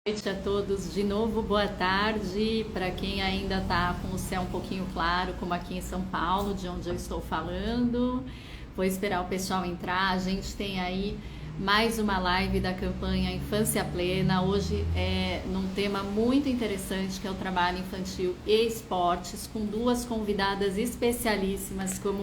Noite a todos de novo, boa tarde para quem ainda está com o céu um pouquinho claro, como aqui em São Paulo, de onde eu estou falando. Vou esperar o pessoal entrar. A gente tem aí mais uma live da campanha Infância Plena. Hoje é num tema muito interessante, que é o trabalho infantil e esportes, com duas convidadas especialíssimas, como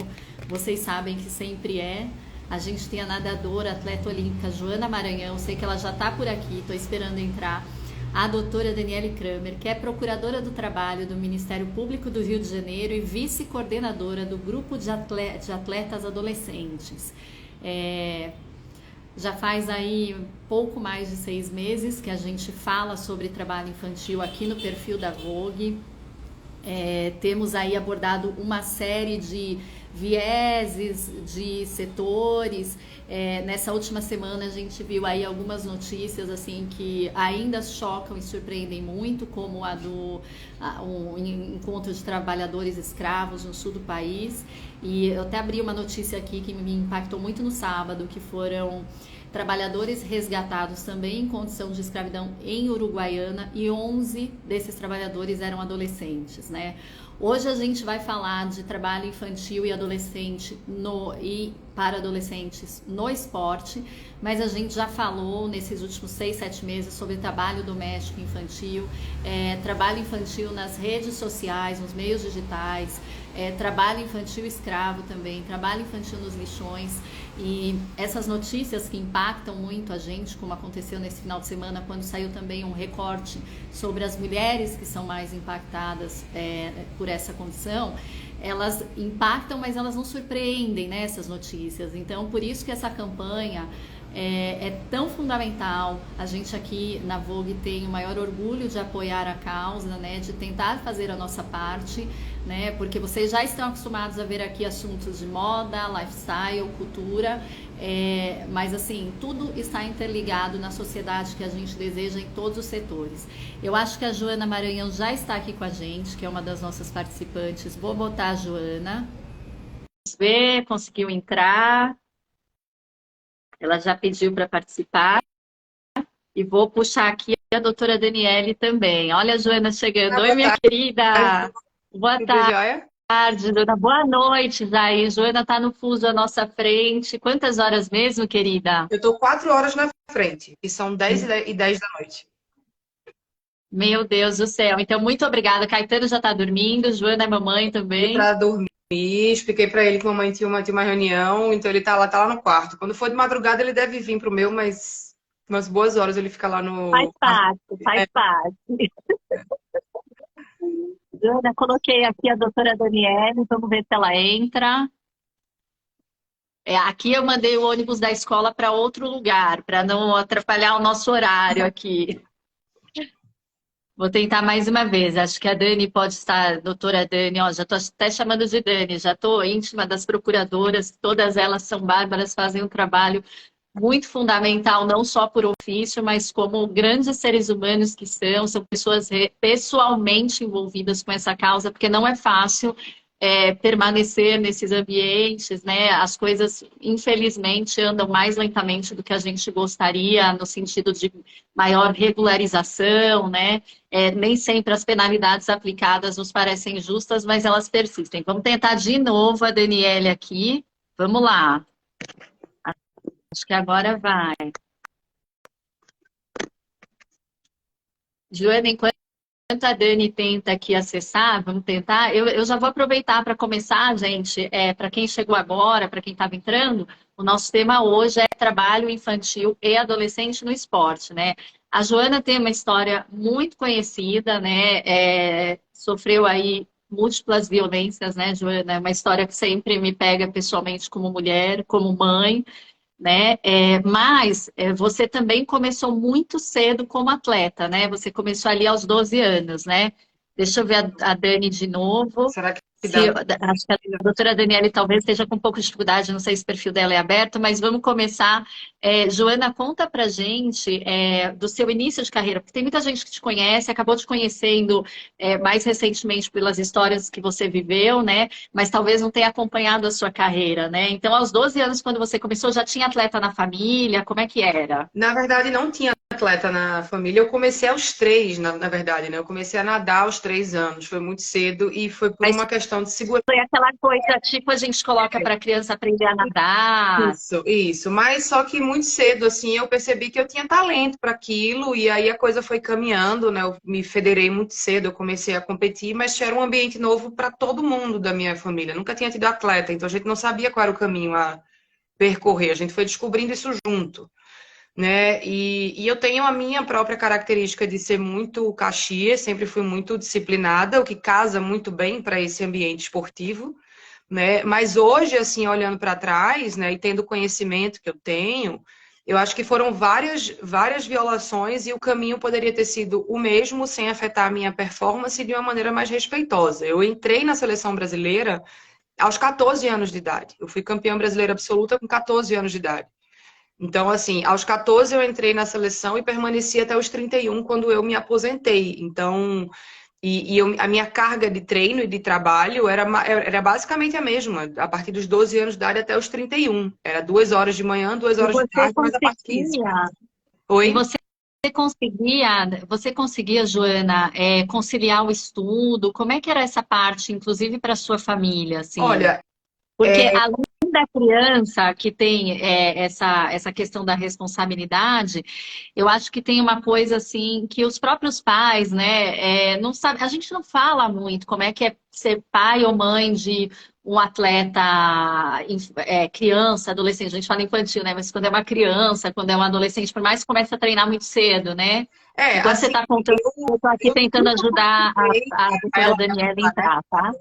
vocês sabem que sempre é. A gente tem a nadadora, atleta olímpica Joana Maranhão, sei que ela já está por aqui, estou esperando entrar. A doutora Daniele Kramer, que é procuradora do trabalho do Ministério Público do Rio de Janeiro e vice-coordenadora do grupo de atletas adolescentes. Já faz aí pouco mais de 6 meses que a gente fala sobre trabalho infantil aqui no perfil da Vogue. Temos aí abordado uma série de vieses, de setores. Nessa última semana a gente viu aí algumas notícias assim que ainda chocam e surpreendem muito, como a do um encontro de trabalhadores escravos no sul do país. E eu até abri uma notícia aqui que me impactou muito no sábado, que foram trabalhadores resgatados também em condição de escravidão em Uruguaiana, e 11 desses trabalhadores eram adolescentes, né? Hoje a gente vai falar de trabalho infantil e adolescente e para adolescentes no esporte, mas a gente já falou nesses últimos 6, 7 meses sobre trabalho doméstico infantil, trabalho infantil nas redes sociais, nos meios digitais, trabalho infantil escravo também, trabalho infantil nos lixões. E essas notícias que impactam muito a gente, como aconteceu nesse final de semana, quando saiu também um recorte sobre as mulheres que são mais impactadas por essa condição, elas impactam, mas elas não surpreendem, né, essas notícias. Então, por isso que essa campanha é tão fundamental. A gente aqui na Vogue tem o maior orgulho de apoiar a causa, né, de tentar fazer a nossa parte, né, porque vocês já estão acostumados a ver aqui assuntos de moda, lifestyle, cultura, mas assim, tudo está interligado na sociedade que a gente deseja em todos os setores. Eu acho que a Joana Maranhão já está aqui com a gente, que é uma das nossas participantes. Vou botar a Joana. Vamos ver, conseguiu entrar. Ela já pediu para participar. E vou puxar aqui a doutora Daniele também. Olha a Joana chegando. Oi, Boa minha tarde, querida. Boa tudo jóia? tarde, dona. Boa noite, Jair. Joana está no fuso à nossa frente. Quantas horas mesmo, querida? Eu estou 4 horas na frente, e são 10 e 10 da noite. Meu Deus do céu. Então, muito obrigada. Caetano já está dormindo. Joana é mamãe Fui também. para dormir, expliquei para ele que a mamãe tinha uma reunião, então ele tá lá no quarto. Quando for de madrugada, ele deve vir pro meu, mas umas boas horas ele fica lá Faz no quarto. parte, faz parte. Joana, coloquei aqui a doutora Daniele. Vamos ver se ela entra. Aqui eu mandei o ônibus da escola para outro lugar, para não atrapalhar o nosso horário aqui. Vou tentar mais uma vez. Acho que a Dani pode estar, doutora Dani, ó, já estou até chamando de Dani, já estou íntima das procuradoras, todas elas são bárbaras, fazem um trabalho muito fundamental, não só por ofício, mas como grandes seres humanos que são pessoas pessoalmente envolvidas com essa causa, porque não é fácil permanecer nesses ambientes, né? As coisas, infelizmente, andam mais lentamente do que a gente gostaria, no sentido de maior regularização, né? Nem sempre as penalidades aplicadas nos parecem justas, mas elas persistem. Vamos tentar de novo a Daniele aqui. Vamos lá. Acho que agora vai. Joana, enquanto a Dani tenta aqui acessar, vamos tentar. Eu já vou aproveitar para começar, gente. Para quem chegou agora, para quem estava entrando, o nosso tema hoje é trabalho infantil e adolescente no esporte, né? A Joana tem uma história muito conhecida, né? Sofreu aí múltiplas violências, né, Joana? É uma história que sempre me pega pessoalmente como mulher, como mãe, né? Mas você também começou muito cedo como atleta, né? Você começou ali aos 12 anos, né? Deixa eu ver a Dani de novo. Será que dá? Acho que a doutora Daniele talvez esteja com um pouco de dificuldade, não sei se o perfil dela é aberto, mas vamos começar. Joana, conta pra gente do seu início de carreira, porque tem muita gente que te conhece, acabou te conhecendo mais recentemente pelas histórias que você viveu, né? Mas talvez não tenha acompanhado a sua carreira, né? Então, aos 12 anos, quando você começou, já tinha atleta na família? Como é que era? Na verdade, não tinha atleta na família. Eu comecei aos 3, na verdade, né? Eu comecei a nadar aos 3 anos, foi muito cedo e foi por Mas uma questão de segurança. foi aquela coisa, tipo, a gente coloca para a criança aprender a nadar. Isso. Mas só que muito cedo, assim, eu percebi que eu tinha talento para aquilo e aí a coisa foi caminhando, né? Eu me federei muito cedo, eu comecei a competir, mas era um ambiente novo para todo mundo da minha família. Nunca tinha tido atleta, então a gente não sabia qual era o caminho a percorrer. A gente foi descobrindo isso junto, né? E eu tenho a minha própria característica de ser muito caxias, sempre fui muito disciplinada, o que casa muito bem para esse ambiente esportivo, né? Mas hoje, assim, olhando para trás, né, e tendo o conhecimento que eu tenho, eu acho que foram várias violações e o caminho poderia ter sido o mesmo sem afetar a minha performance de uma maneira mais respeitosa. Eu entrei na seleção brasileira aos 14 anos de idade. Eu fui campeã brasileira absoluta com 14 anos de idade. Então, assim, aos 14 eu entrei na seleção e permaneci até os 31 quando eu me aposentei. Então, a minha carga de treino e de trabalho era basicamente a mesma, a partir dos 12 anos de idade até os 31. Era 2 horas de manhã, duas E horas de você tarde, mais a parte física. conseguia, e Oi? você conseguia, Joana, conciliar o estudo? Como é que era essa parte, inclusive para sua família, assim? Olha, Porque além da criança que tem essa questão da responsabilidade, eu acho que tem uma coisa assim que os próprios pais, né, não sabe, a gente não fala muito como é que é ser pai ou mãe de um atleta, criança, adolescente, a gente fala infantil, né? Mas quando é uma criança, quando é um adolescente, por mais que comece a treinar muito cedo, né? Enquanto você assim, está contando, eu estou aqui eu tentando nunca ajudar participei, a doutora Daniela a entrar, tá?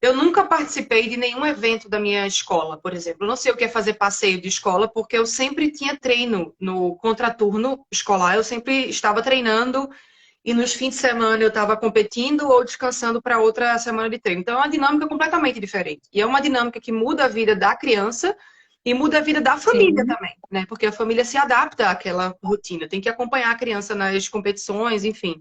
eu nunca participei de nenhum evento da minha escola, por exemplo. Eu não sei o que é fazer passeio de escola, porque eu sempre tinha treino no contraturno escolar, eu sempre estava treinando e nos fins de semana eu estava competindo ou descansando para outra semana de treino. Então é uma dinâmica completamente diferente. E é uma dinâmica que muda a vida da criança e muda a vida da família Sim. também, né? Porque a família se adapta àquela rotina, tem que acompanhar a criança nas competições, enfim.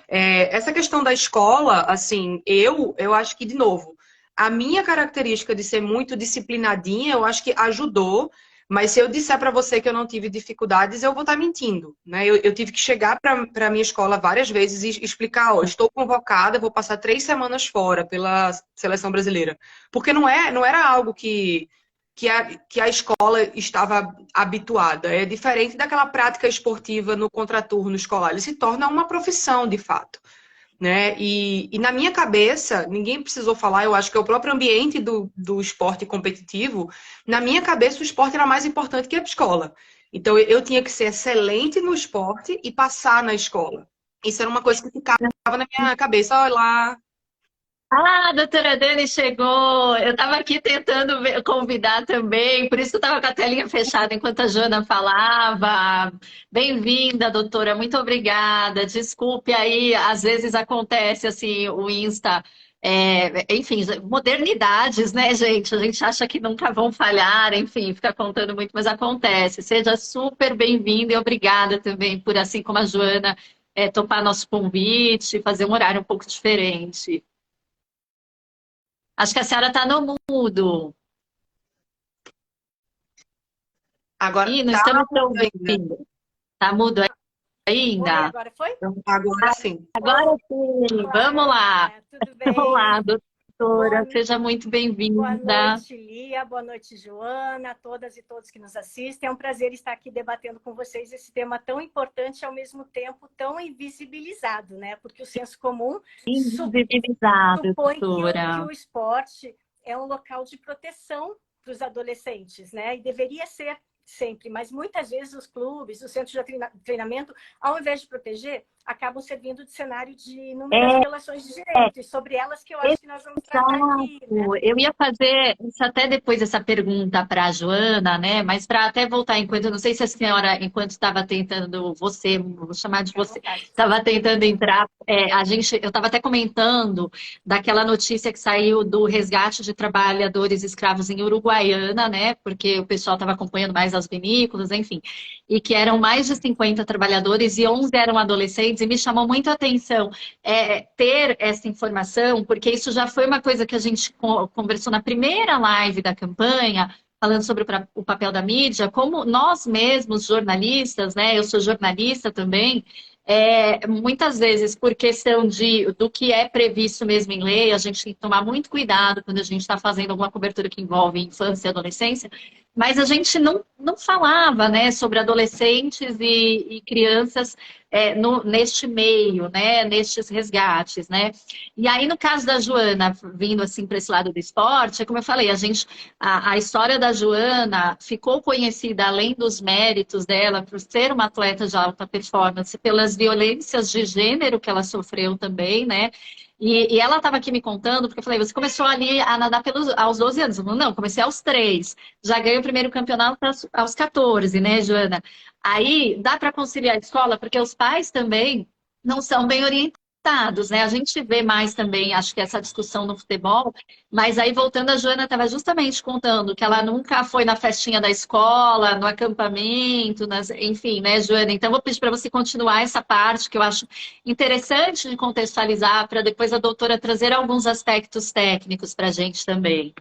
Essa questão da escola, assim, eu acho que, de novo, a minha característica de ser muito disciplinadinha, eu acho que ajudou. Mas se eu disser para você que eu não tive dificuldades, eu vou estar mentindo, né? Eu tive que chegar para a minha escola várias vezes e explicar, ó, estou convocada, vou passar 3 semanas fora pela seleção brasileira. Porque não era algo que a escola estava habituada. É diferente daquela prática esportiva no contraturno escolar. Ele se torna uma profissão, de fato, né? E na minha cabeça, ninguém precisou falar, eu acho que é o próprio ambiente do esporte competitivo, na minha cabeça o esporte era mais importante que a escola. Então eu tinha que ser excelente no esporte e passar na escola. Isso era uma coisa que ficava na minha cabeça, olha lá. Ah, a doutora Dani chegou. Eu estava aqui tentando convidar também, por isso que eu estava com a telinha fechada enquanto a Joana falava. Bem-vinda, doutora, muito obrigada. Desculpe aí, às vezes acontece assim, o Insta. Enfim, modernidades, né, gente? A gente acha que nunca vão falhar, enfim, fica contando muito, mas acontece. Seja super bem-vinda e obrigada também por, assim como a Joana, topar nosso convite, fazer um horário um pouco diferente. Acho que a senhora está no mudo. Agora Ih, não tá estamos te ainda. ouvindo. Está mudo Oi, ainda? agora foi? Agora sim. Agora sim, vamos lá. Tudo Olá, bem? doutora, Boa, seja muito boa bem-vinda. noite, Lia. Boa noite, Joana, todas e todos que nos assistem. É um prazer estar aqui debatendo com vocês esse tema tão importante e, ao mesmo tempo, tão invisibilizado, né? Porque o senso comum Invisibilizado, supõe que doutora. o esporte é um local de proteção para os adolescentes, né? E deveria ser sempre, mas muitas vezes os clubes, os centros de treinamento, ao invés de proteger, acabam servindo de cenário de inúmeras violações de direitos, e sobre elas que eu acho que nós vamos tratar aqui, né? Exato. Eu ia fazer isso até depois essa pergunta para a Joana, né? Mas para até voltar enquanto, eu não sei se a senhora, enquanto estava tentando você, vou chamar de Fique à você, vontade. estava tentando entrar, eu estava até comentando daquela notícia que saiu do resgate de trabalhadores escravos em Uruguaiana, né? Porque o pessoal estava acompanhando mais as vinícolas, enfim, e que eram mais de 50 trabalhadores e 11 eram adolescentes, e me chamou muito a atenção ter essa informação, porque isso já foi uma coisa que a gente conversou na primeira live da campanha, falando sobre o papel da mídia, como nós mesmos, jornalistas, né? Eu sou jornalista também, muitas vezes, por questão do que é previsto mesmo em lei, a gente tem que tomar muito cuidado quando a gente está fazendo alguma cobertura que envolve infância e adolescência, mas a gente não falava, né, sobre adolescentes e crianças neste meio, né, nestes resgates, né? E aí, no caso da Joana, vindo assim para esse lado do esporte, é como eu falei, a história da Joana ficou conhecida, além dos méritos dela, por ser uma atleta de alta performance, pelas violências de gênero que ela sofreu também, né? E ela estava aqui me contando, porque eu falei, você começou ali a nadar aos 12 anos. Eu falei, não, comecei aos 3. Já ganhei o primeiro campeonato aos 14, né, Joana? Aí dá para conciliar a escola, porque os pais também não são bem orientados, né? A gente vê mais também, acho que essa discussão no futebol, mas aí voltando, a Joana estava justamente contando que ela nunca foi na festinha da escola, no acampamento, enfim, né, Joana? Então vou pedir para você continuar essa parte que eu acho interessante de contextualizar, para depois a doutora trazer alguns aspectos técnicos para a gente também.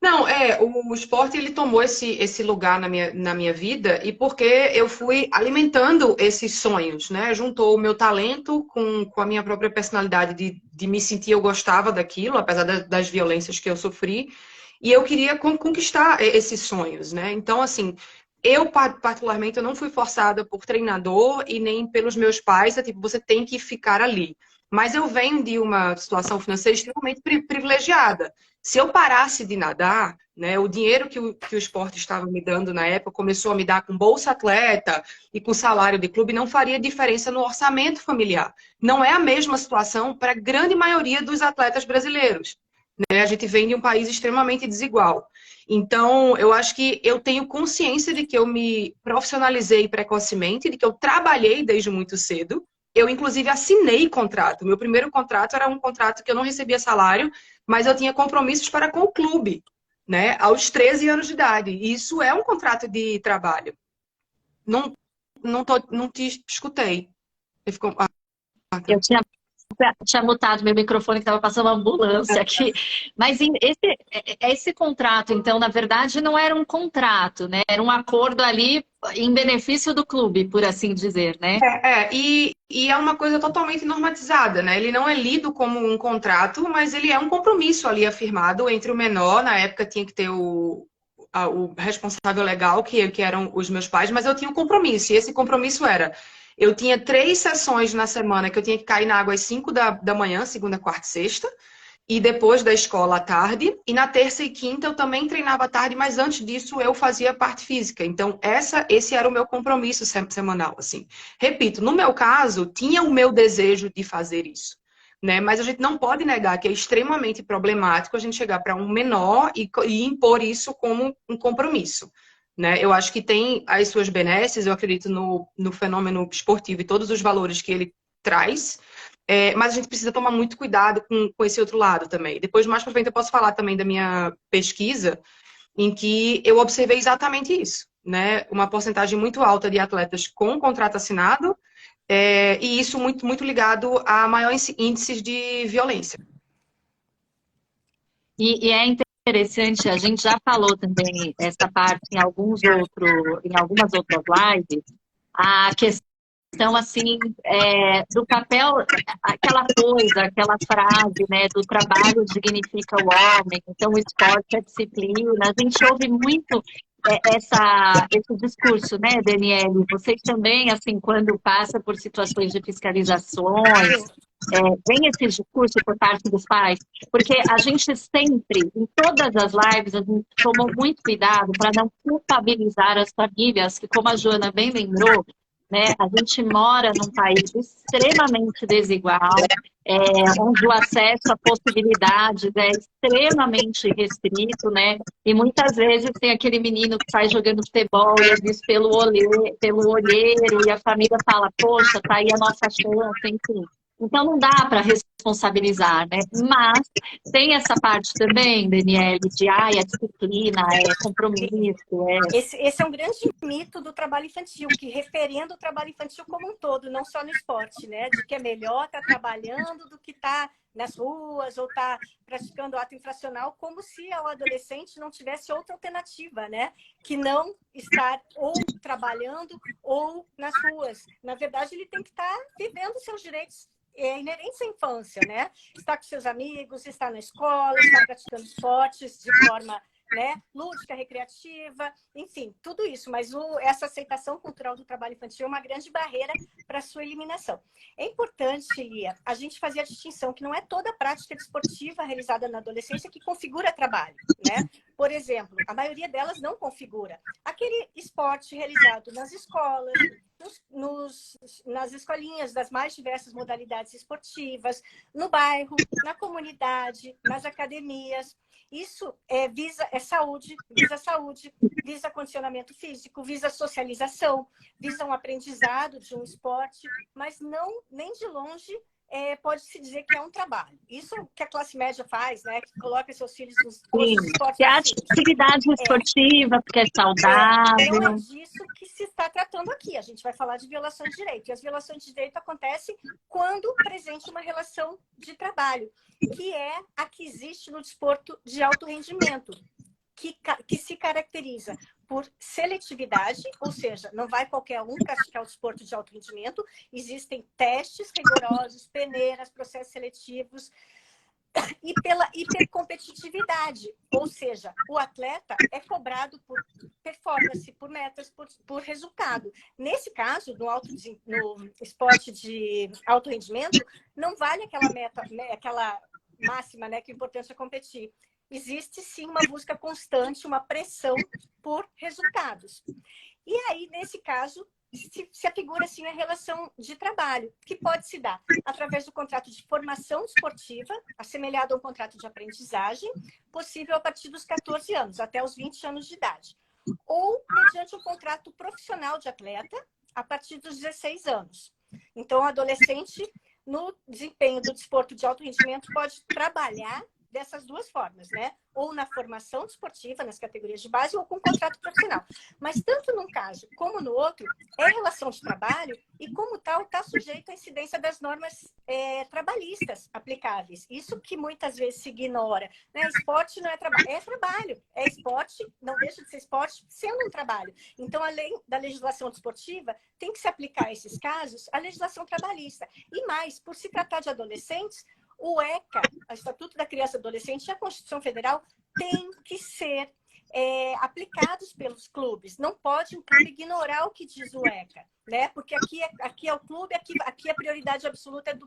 Não, o esporte ele tomou esse lugar na minha vida e porque eu fui alimentando esses sonhos, né? Juntou o meu talento com a minha própria personalidade de me sentir, eu gostava daquilo, apesar das violências que eu sofri, e eu queria conquistar esses sonhos, né? Então, assim, eu particularmente eu não fui forçada por treinador e nem pelos meus pais, tipo, você tem que ficar ali. Mas eu venho de uma situação financeira extremamente privilegiada. Se eu parasse de nadar, né, o dinheiro que o esporte estava me dando na época começou a me dar com bolsa atleta e com salário de clube, não faria diferença no orçamento familiar. Não é a mesma situação para a grande maioria dos atletas brasileiros, né? A gente vem de um país extremamente desigual. Então, eu acho que eu tenho consciência de que eu me profissionalizei precocemente, de que eu trabalhei desde muito cedo. Eu, inclusive, assinei contrato. Meu primeiro contrato era um contrato que eu não recebia salário, mas eu tinha compromissos para com o clube, né? Aos 13 anos de idade. E isso é um contrato de trabalho. Não te escutei. Ficou... Eu tinha mutado meu microfone que estava passando uma ambulância aqui. Mas esse contrato, então, na verdade, não era um contrato, né? Era um acordo ali em benefício do clube, por assim dizer, né? E é uma coisa totalmente normatizada, né? Ele não é lido como um contrato, mas ele é um compromisso ali afirmado entre o menor, na época tinha que ter o responsável legal, que eram os meus pais, mas eu tinha um compromisso, e esse compromisso era: eu tinha 3 sessões na semana que eu tinha que cair na água às 5 da manhã, segunda, quarta e sexta, e depois da escola à tarde, e na terça e quinta eu também treinava à tarde, mas antes disso eu fazia parte física. Então, esse era o meu compromisso semanal, assim. Repito, no meu caso, tinha o meu desejo de fazer isso, né? Mas a gente não pode negar que é extremamente problemático a gente chegar para um menor e impor isso como um compromisso, né? Eu acho que tem as suas benesses, eu acredito no fenômeno esportivo e todos os valores que ele traz, mas a gente precisa tomar muito cuidado com esse outro lado também. Depois, mais para frente, eu posso falar também da minha pesquisa, em que eu observei exatamente isso, né? Uma porcentagem muito alta de atletas com contrato assinado, e isso muito, muito ligado a maiores índices de violência. E é interessante, a gente já falou também essa parte em algumas outras lives, a questão assim do papel, aquela coisa, aquela frase, né, do trabalho dignifica o homem, então o esporte é disciplina. A gente ouve muito esse discurso, né, Daniele? Vocês também, assim, quando passa por situações de fiscalizações, vem esse discurso por parte dos pais, porque a gente sempre, em todas as lives, a gente tomou muito cuidado para não culpabilizar as famílias, que, como a Joana bem lembrou, né, a gente mora num país extremamente desigual, onde o acesso a possibilidades é extremamente restrito, né? E muitas vezes tem aquele menino que sai jogando futebol e é visto pelo olheiro, e a família fala, poxa, tá aí a nossa chance, enfim. Então não dá para responsabilizar, né? Mas tem essa parte também, Daniele, de é disciplina, é compromisso. Esse é um grande mito do trabalho infantil, que referenda o trabalho infantil como um todo, não só no esporte, né? De que é melhor estar trabalhando do que estar nas ruas ou está praticando ato infracional, como se o adolescente não tivesse outra alternativa, né? Que não estar ou trabalhando ou nas ruas. Na verdade, ele tem que estar vivendo seus direitos inerentes à infância, né? Estar com seus amigos, estar na escola, estar praticando esportes de forma, né, lúdica, recreativa, enfim, tudo isso. Mas essa aceitação cultural do trabalho infantil é uma grande barreira para sua eliminação. É importante, Lia, a gente fazer a distinção que não é toda prática desportiva realizada na adolescência que configura trabalho, né? Por exemplo, a maioria delas não configura. Aquele esporte realizado nas escolas, nas escolinhas das mais diversas modalidades esportivas, no bairro, na comunidade, nas academias. Isso visa saúde, visa condicionamento físico, visa socialização, visa um aprendizado de um esporte, mas não, nem de longe, pode-se dizer que é um trabalho. Isso que a classe média faz, né? Que coloca seus filhos nos esportes. Que é atividade esportiva, porque é saudável. Não é disso que se está tratando aqui. A gente vai falar de violação de direito. E as violações de direito acontecem quando presente uma relação de trabalho, que é a que existe no desporto de alto rendimento, que se caracteriza por seletividade, ou seja, não vai qualquer um praticar o desporto de alto rendimento, existem testes rigorosos, peneiras, processos seletivos, e pela hipercompetitividade, ou seja, o atleta é cobrado por performance, por metas, por resultado. Nesse caso, no esporte de alto rendimento, não vale aquela meta, aquela máxima, né, que o importante é competir. Existe sim uma busca constante, uma pressão por resultados. E aí, nesse caso, se afigura assim a relação de trabalho, que pode se dar através do contrato de formação esportiva, assemelhado a um contrato de aprendizagem, possível a partir dos 14 anos, até os 20 anos de idade. Ou mediante um contrato profissional de atleta, a partir dos 16 anos. Então, o adolescente, no desempenho do desporto de alto rendimento, pode trabalhar dessas duas formas, né? Ou na formação desportiva, nas categorias de base, ou com contrato profissional. Mas tanto num caso como no outro, é relação de trabalho e, como tal, está sujeito à incidência das normas trabalhistas aplicáveis. Isso que muitas vezes se ignora, né? Esporte não é trabalho. É esporte, não deixa de ser esporte, sendo um trabalho. Então, além da legislação desportiva, tem que se aplicar a esses casos a legislação trabalhista. E mais, por se tratar de adolescentes, o ECA, o Estatuto da Criança e Adolescente, e a Constituição Federal tem que ser aplicados pelos clubes. Não pode um clube ignorar o que diz o ECA, né? Porque aqui é o clube, aqui a prioridade absoluta é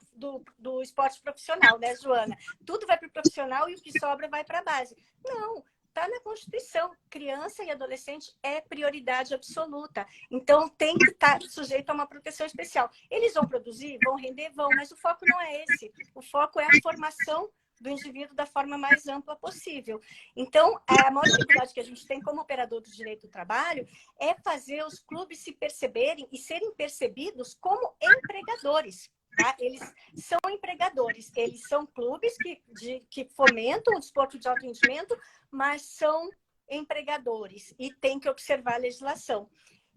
do esporte profissional, né, Joana? Tudo vai para o profissional e o que sobra vai para a base. Não. Está na Constituição. Criança e adolescente é prioridade absoluta. Então, tem que estar sujeito a uma proteção especial. Eles vão produzir? Vão render? Vão. Mas o foco não é esse. O foco é a formação do indivíduo da forma mais ampla possível. Então, a maior dificuldade que a gente tem como operador do direito do trabalho é fazer os clubes se perceberem e serem percebidos como empregadores. Tá? Eles são empregadores, eles são clubes que fomentam o desporto de alto rendimento, mas são empregadores e tem que observar a legislação.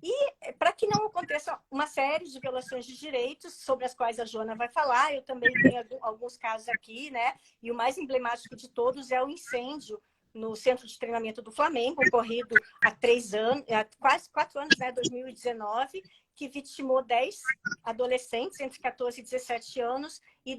E para que não aconteça uma série de violações de direitos, sobre as quais a Joana vai falar, eu também tenho alguns casos aqui, né? E o mais emblemático de todos é o incêndio no Centro de Treinamento do Flamengo, ocorrido há quase 4 anos, né? 2019, que vitimou 10 adolescentes entre 14 e 17 anos e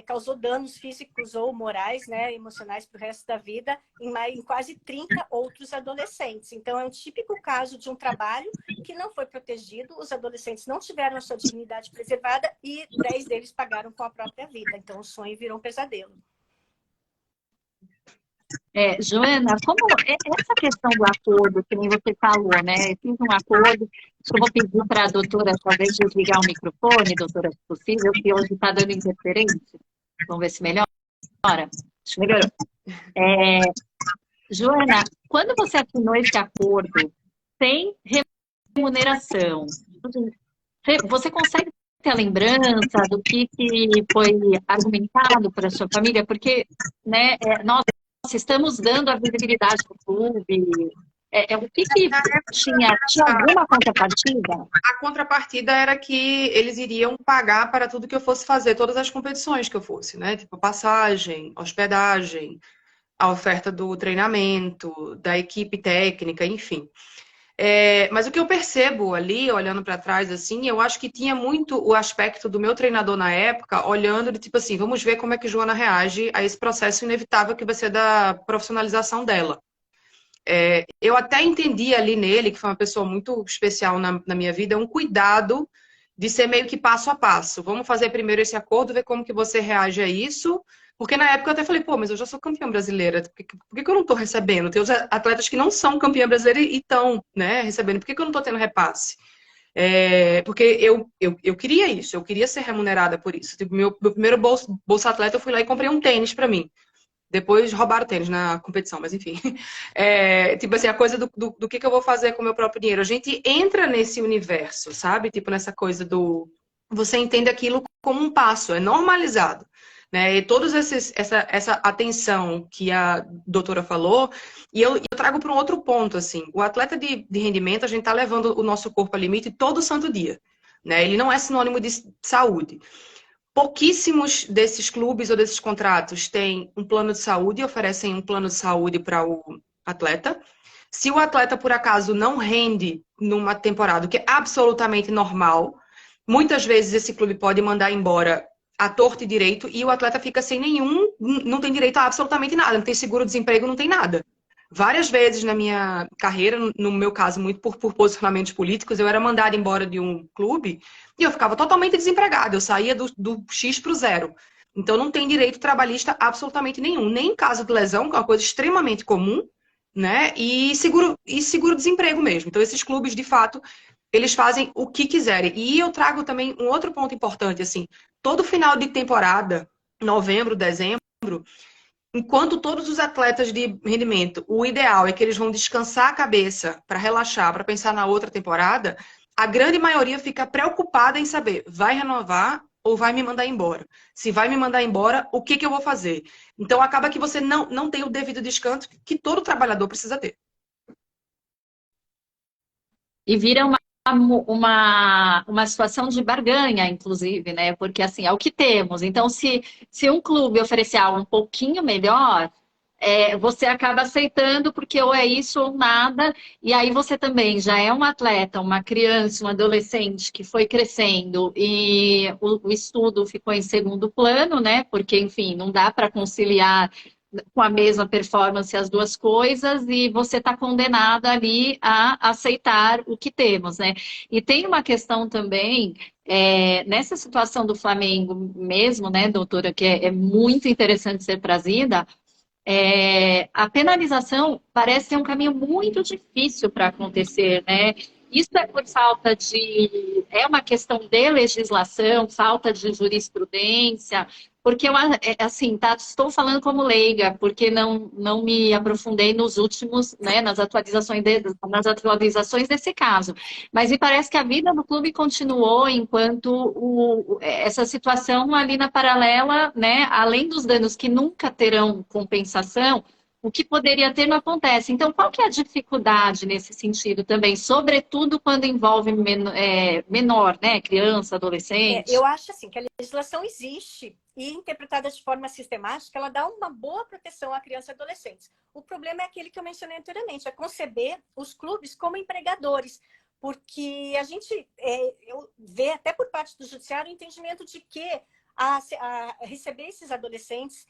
causou danos físicos ou morais, né, emocionais para o resto da vida em quase 30 outros adolescentes. Então, é um típico caso de um trabalho que não foi protegido, os adolescentes não tiveram a sua dignidade preservada e 10 deles pagaram com a própria vida. Então, o sonho virou um pesadelo. Joana, como essa questão do acordo, que nem você falou, né? Eu fiz um acordo, acho que eu vou pedir para a doutora talvez desligar o microfone, doutora, se possível, que hoje está dando interferência. Vamos ver se melhora. Acho que melhorou. Joana, quando você assinou esse acordo sem remuneração, você consegue ter a lembrança do que foi argumentado para a sua família? Porque, né, nós estamos dando a visibilidade para o clube, O que tinha alguma contrapartida? A contrapartida era que eles iriam pagar para tudo que eu fosse fazer, todas as competições que eu fosse, né? Tipo, passagem, hospedagem, a oferta do treinamento, da equipe técnica, enfim. Mas o que eu percebo ali, olhando para trás, assim, eu acho que tinha muito o aspecto do meu treinador na época, olhando de tipo assim, vamos ver como é que Joana reage a esse processo inevitável que vai ser da profissionalização dela. Eu até entendi ali nele, que foi uma pessoa muito especial na minha vida, um cuidado de ser meio que passo a passo. Vamos fazer primeiro esse acordo, ver como que você reage a isso. Porque na época eu até falei, pô, mas eu já sou campeã brasileira, por que eu não estou recebendo? Tem os atletas que não são campeã brasileira e estão, né, recebendo. Por que eu não estou tendo repasse? Porque eu queria isso, eu queria ser remunerada por isso. Tipo, meu primeiro bolsa atleta, eu fui lá e comprei um tênis para mim. Depois roubaram o tênis na competição, mas enfim. Tipo assim, a coisa do que eu vou fazer com o meu próprio dinheiro. A gente entra nesse universo, sabe? Tipo, nessa coisa do... Você entende aquilo como um passo, é normalizado. Né? E toda essa atenção que a doutora falou, e eu trago para um outro ponto, assim. O atleta de rendimento, a gente está levando o nosso corpo ao limite todo santo dia. Né? Ele não é sinônimo de saúde. Pouquíssimos desses clubes ou desses contratos têm um plano de saúde e oferecem um plano de saúde para o atleta. Se o atleta, por acaso, não rende numa temporada, o que é absolutamente normal, muitas vezes esse clube pode mandar embora a torto e direito e o atleta fica sem nenhum, não tem direito a absolutamente nada, não tem seguro-desemprego, não tem nada. Várias vezes na minha carreira, no meu caso, muito por posicionamentos políticos, eu era mandada embora de um clube e eu ficava totalmente desempregada. Eu saía do X para o zero. Então, não tem direito trabalhista absolutamente nenhum. Nem em caso de lesão, que é uma coisa extremamente comum, né? E seguro-desemprego mesmo. Então, esses clubes, de fato, eles fazem o que quiserem. E eu trago também um outro ponto importante, assim. Todo final de temporada, novembro, dezembro, enquanto todos os atletas de rendimento, o ideal é que eles vão descansar a cabeça para relaxar, para pensar na outra temporada, a grande maioria fica preocupada em saber, vai renovar ou vai me mandar embora? Se vai me mandar embora, o que eu vou fazer? Então acaba que você não tem o devido descanso que todo trabalhador precisa ter. E vira uma situação de barganha, inclusive, né? Porque assim, é o que temos. Então, se um clube oferecer algo um pouquinho melhor, você acaba aceitando porque ou é isso ou nada, e aí você também já é um atleta, uma criança, um adolescente que foi crescendo e o estudo ficou em segundo plano, né? Porque, enfim, não dá para conciliar com a mesma performance as duas coisas e você está condenada ali a aceitar o que temos, né? E tem uma questão também, nessa situação do Flamengo mesmo, né, doutora, que é muito interessante ser trazida, a penalização parece ser um caminho muito difícil para acontecer, né? Isso é por falta de... É uma questão de legislação, falta de jurisprudência, porque eu, assim, tá, estou falando como leiga, porque não me aprofundei nos últimos, né, nas atualizações desse caso. Mas me parece que a vida do clube continuou enquanto essa situação ali na paralela, né, além dos danos que nunca terão compensação, o que poderia ter não acontece. Então, qual que é a dificuldade nesse sentido também? Sobretudo quando envolve menor, né? Criança, adolescente. Eu acho assim que a legislação existe e interpretada de forma sistemática, ela dá uma boa proteção à criança e adolescentes. O problema é aquele que eu mencionei anteriormente, é conceber os clubes como empregadores, porque a gente vê até por parte do judiciário o entendimento de que a receber esses adolescentes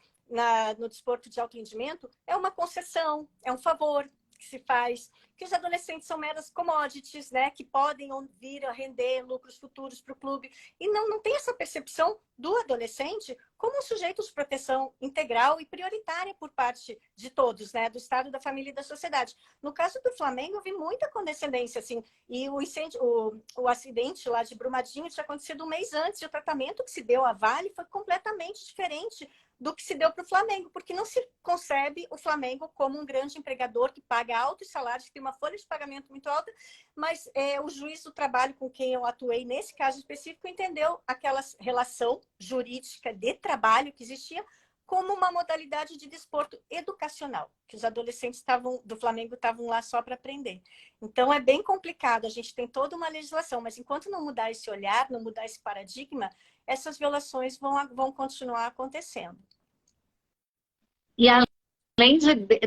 no desporto de alto rendimento é uma concessão, é um favor que se faz, que os adolescentes são meras commodities, né, que podem vir a render lucros futuros para o clube, e não tem essa percepção do adolescente como um sujeito de proteção integral e prioritária por parte de todos, né, do Estado, da família e da sociedade. No caso do Flamengo, eu vi muita condescendência, assim, e o acidente lá de Brumadinho tinha acontecido um mês antes, e o tratamento que se deu à Vale foi completamente diferente do que se deu para o Flamengo, porque não se concebe o Flamengo como um grande empregador que paga altos salários, que tem uma folha de pagamento muito alta, mas o juiz do trabalho com quem eu atuei nesse caso específico entendeu aquela relação jurídica de trabalho que existia como uma modalidade de desporto educacional, que os adolescentes do Flamengo estavam lá só para aprender. Então, é bem complicado, a gente tem toda uma legislação, mas enquanto não mudar esse olhar, não mudar esse paradigma, essas violações vão continuar acontecendo. E além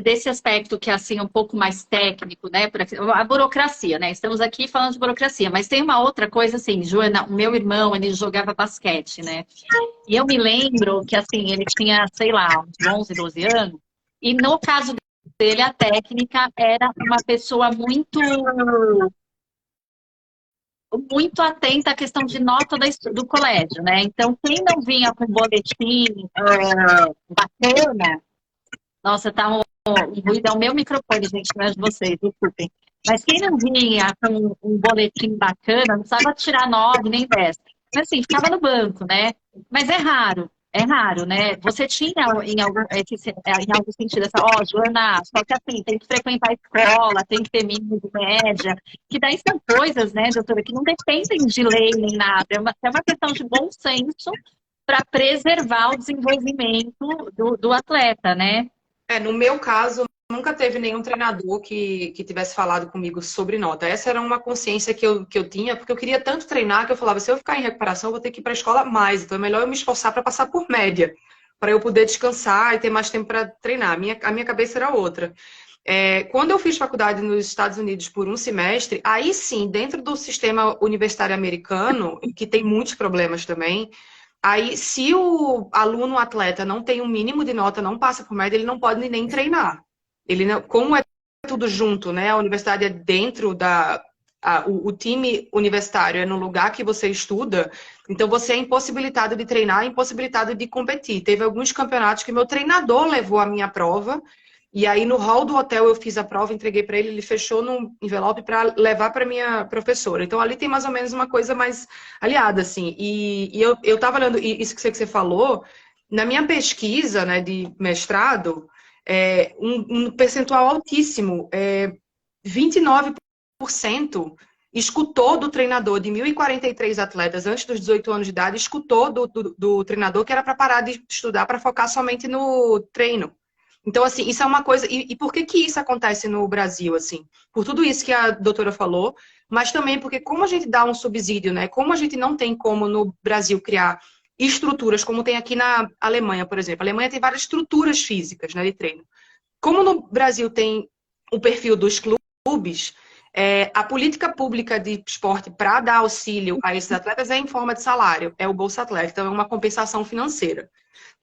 desse aspecto que é assim um pouco mais técnico, né, a burocracia, né? Estamos aqui falando de burocracia, mas tem uma outra coisa assim, Joana, o meu irmão, ele jogava basquete, né? E eu me lembro que assim, ele tinha, sei lá, uns 11, 12 anos, e no caso dele a técnica era uma pessoa muito atenta à questão de nota do colégio, né? Então, quem não vinha com boletim bacana, nossa, tá um ruído, é o meu microfone, gente, não é de vocês, desculpem. Mas quem não vinha com um boletim bacana, não precisava tirar 9 nem 10. Mas assim, ficava no banco, né? Mas é raro, né? Você tinha em algum sentido essa, Joana, só que assim, tem que frequentar a escola, tem que ter mínimo de média, que daí são coisas, né, doutora, que não dependem de lei nem nada, é uma questão de bom senso para preservar o desenvolvimento do atleta, né? No meu caso, nunca teve nenhum treinador que tivesse falado comigo sobre nota. Essa era uma consciência que eu tinha, porque eu queria tanto treinar que eu falava, se eu ficar em recuperação, eu vou ter que ir para a escola mais. Então é melhor eu me esforçar para passar por média, para eu poder descansar e ter mais tempo para treinar. A minha cabeça era outra. Quando eu fiz faculdade nos Estados Unidos por um semestre, aí sim, dentro do sistema universitário americano, que tem muitos problemas também, aí, se o aluno, atleta, não tem um mínimo de nota, não passa por média, ele não pode nem treinar. Ele não, como é tudo junto, né? A universidade é dentro o time universitário é no lugar que você estuda, então você é impossibilitado de treinar, impossibilitado de competir. Teve alguns campeonatos que meu treinador levou a minha prova, e aí no hall do hotel eu fiz a prova, entreguei para ele, ele fechou num envelope para levar para minha professora. Então ali tem mais ou menos uma coisa mais aliada, assim. E eu tava olhando isso que você falou, na minha pesquisa, né, de mestrado, um percentual altíssimo, 29% escutou do treinador de 1.043 atletas antes dos 18 anos de idade, escutou do treinador que era para parar de estudar para focar somente no treino. Então, assim, isso é uma coisa... E por que isso acontece no Brasil, assim? Por tudo isso que a doutora falou, mas também porque como a gente dá um subsídio, né? Como a gente não tem como no Brasil criar estruturas, como tem aqui na Alemanha, por exemplo. A Alemanha tem várias estruturas físicas, né, de treino. Como no Brasil tem o perfil dos clubes, a política pública de esporte para dar auxílio a esses atletas é em forma de salário, é o Bolsa Atleta, então é uma compensação financeira,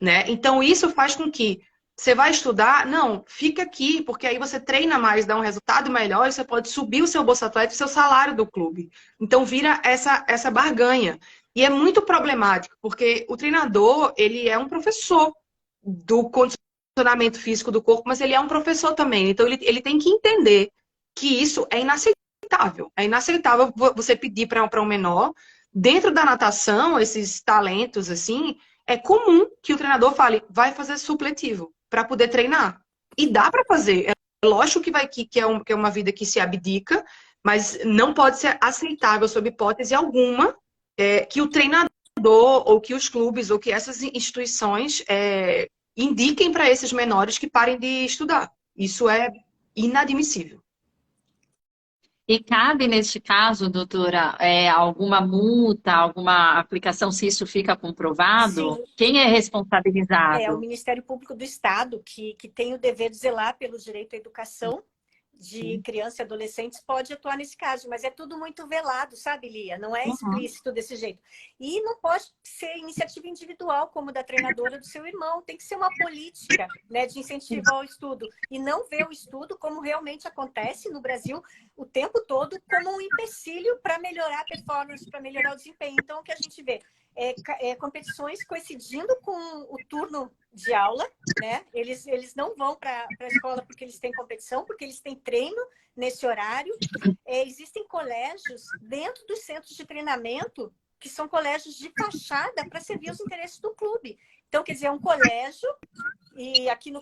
né? Então, isso faz com que você vai estudar? Não, fica aqui, porque aí você treina mais, dá um resultado melhor, e você pode subir o seu Bolsa Atleta e o seu salário do clube. Então vira essa barganha. E é muito problemático, porque o treinador, ele é um professor do condicionamento físico do corpo, mas ele é um professor também. Então ele tem que entender que isso é inaceitável. É inaceitável você pedir para um menor, dentro da natação, esses talentos, assim, é comum que o treinador fale, vai fazer supletivo para poder treinar. E dá para fazer. É lógico que é uma vida que se abdica, mas não pode ser aceitável, sob hipótese alguma, que o treinador, ou que os clubes, ou que essas instituições indiquem para esses menores que parem de estudar. Isso é inadmissível. E cabe, neste caso, doutora, alguma multa, alguma aplicação, se isso fica comprovado? Sim. Quem é responsabilizado? É o Ministério Público do Estado, que tem o dever de zelar pelo direito à educação de crianças e adolescentes, pode atuar nesse caso, mas é tudo muito velado, sabe, Lia? Não é explícito desse jeito. E não pode ser iniciativa individual, como da treinadora do seu irmão. Tem que ser uma política, né, de incentivo ao estudo. E não ver o estudo, como realmente acontece no Brasil, o tempo todo, como um empecilho para melhorar a performance, para melhorar o desempenho. Então, o que a gente vê competições coincidindo com o turno de aula, né? Eles não vão para a escola porque eles têm competição, porque eles têm treino nesse horário. Existem colégios dentro dos centros de treinamento que são colégios de fachada para servir os interesses do clube. Então, quer dizer, é um colégio, e aqui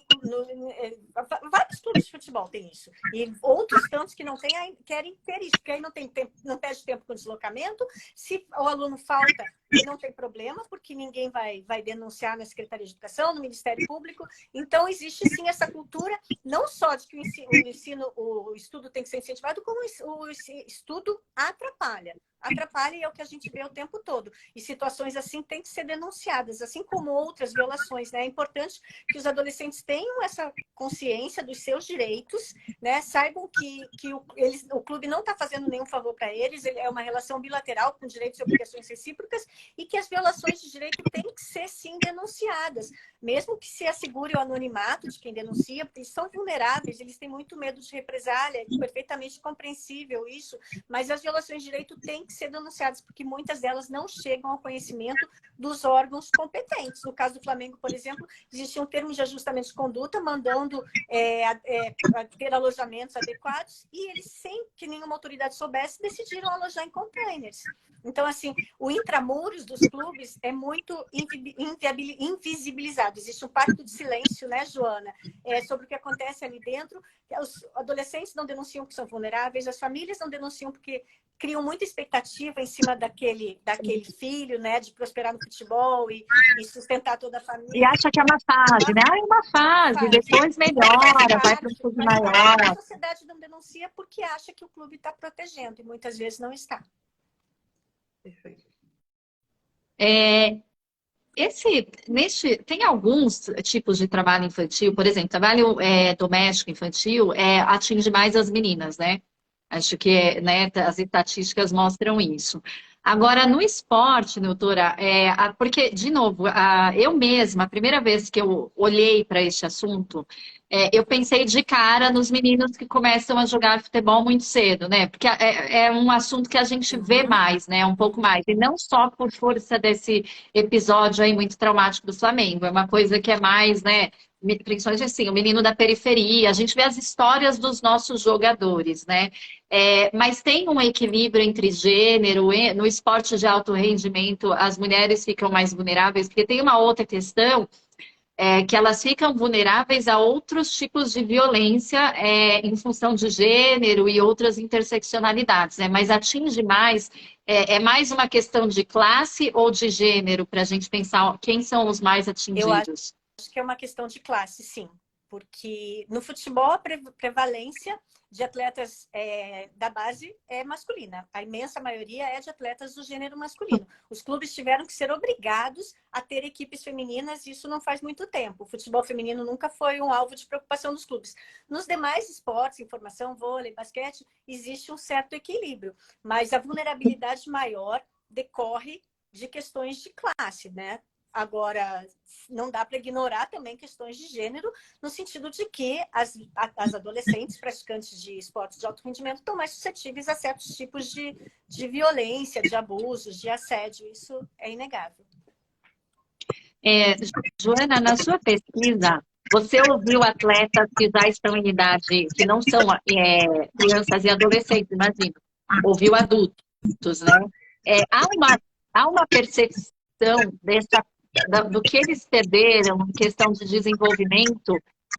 vários clubes de futebol tem isso. E outros tantos que não têm, querem ter isso, porque aí não tem tempo, não perde tempo com deslocamento. Se o aluno falta, não tem problema, porque ninguém vai denunciar na Secretaria de Educação, no Ministério Público. Então, existe sim essa cultura, não só de que o estudo tem que ser incentivado, como o estudo atrapalha. Atrapalha e é o que a gente vê o tempo todo. E situações assim têm que ser denunciadas, assim como outras violações, né? É importante que os adolescentes tenham essa consciência dos seus direitos, né? Saibam que o clube não está fazendo nenhum favor para eles, é uma relação bilateral com direitos e obrigações recíprocas, e que as violações de direito têm que ser, sim, denunciadas. Mesmo que se assegure o anonimato de quem denuncia, porque eles são vulneráveis, eles têm muito medo de represália, é perfeitamente compreensível isso, mas as violações de direito têm que ser denunciadas, porque muitas delas não chegam ao conhecimento dos órgãos competentes. No caso do Flamengo, por exemplo, existia um termo de ajustamento de conduta, mandando ter alojamentos adequados, e eles, sem que nenhuma autoridade soubesse, decidiram alojar em containers. Então, assim, o intramuros dos clubes é muito invisibilizado. Existe um pacto de silêncio, né, Joana? Sobre o que acontece ali dentro. Os adolescentes não denunciam porque são vulneráveis, as famílias não denunciam porque criam muita expectativa em cima daquele filho, né, de prosperar no futebol e sustentar toda a família. E acha que é uma fase, né? É uma fase, depois melhora, vai para um clube maior. A sociedade não denuncia porque acha que o clube está protegendo, e muitas vezes não está. Perfeito. Tem alguns tipos de trabalho infantil, por exemplo, trabalho doméstico infantil atinge mais as meninas, né? Acho que né, as estatísticas mostram isso. Agora, no esporte, doutora, porque, de novo, eu mesma, a primeira vez que eu olhei para este assunto, eu pensei de cara nos meninos que começam a jogar futebol muito cedo, né? Porque é um assunto que a gente vê mais, né? Um pouco mais. E não só por força desse episódio aí muito traumático do Flamengo. É uma coisa que é mais, né? Principalmente assim, o menino da periferia. A gente vê as histórias dos nossos jogadores, né? Mas tem um equilíbrio entre gênero. No esporte de alto rendimento, as mulheres ficam mais vulneráveis, porque tem uma outra questão, que elas ficam vulneráveis a outros tipos de violência em função de gênero e outras interseccionalidades, né? Mas atinge mais, é mais uma questão de classe ou de gênero, para a gente pensar quem são os mais atingidos? Eu acho que é uma questão de classe, sim. Porque no futebol a prevalência de atletas da base é masculina. A imensa maioria é de atletas do gênero masculino. Os clubes tiveram que ser obrigados a ter equipes femininas, e isso não faz muito tempo. O futebol feminino nunca foi um alvo de preocupação dos clubes. Nos demais esportes, informação, vôlei, basquete, existe um certo equilíbrio. Mas a vulnerabilidade maior decorre de questões de classe, né? Agora, não dá para ignorar também questões de gênero, no sentido de que as adolescentes praticantes de esportes de alto rendimento estão mais suscetíveis a certos tipos de violência, de abusos, de assédio. Isso é inegável. Joana, na sua pesquisa, você ouviu atletas que já estão em idade, que não são crianças e adolescentes, imagino. Ouviu adultos, né? Há uma percepção do que eles perderam em questão de desenvolvimento,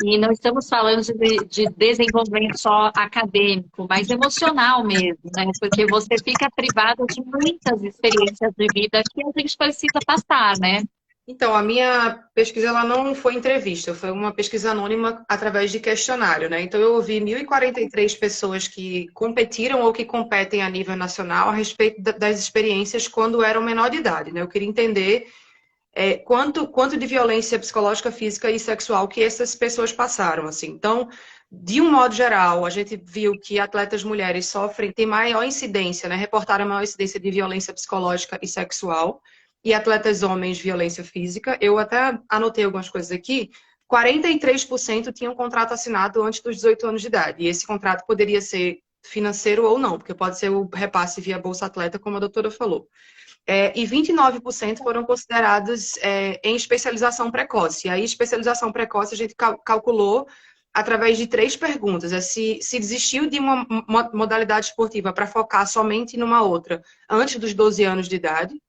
e não estamos falando de desenvolvimento só acadêmico, mas emocional mesmo, né? Porque você fica privado de muitas experiências de vida que a gente precisa passar, né? Então, a minha pesquisa ela não foi entrevista, foi uma pesquisa anônima através de questionário, né? Então, eu ouvi 1.043 pessoas que competiram ou que competem a nível nacional a respeito das experiências quando eram menor de idade, né? Eu queria entender quanto de violência psicológica, física e sexual que essas pessoas passaram, assim. Então, de um modo geral, a gente viu que atletas mulheres têm maior incidência, né? Reportaram maior incidência de violência psicológica e sexual, e atletas homens, violência física. Eu até anotei algumas coisas aqui. 43% tinham contrato assinado antes dos 18 anos de idade, e esse contrato poderia ser financeiro ou não, porque pode ser o repasse via Bolsa Atleta, como a doutora falou. E 29% foram considerados em especialização precoce. E aí, especialização precoce, a gente calculou através de 3 perguntas. Se desistiu de uma modalidade esportiva para focar somente numa outra antes dos 12 anos de idade,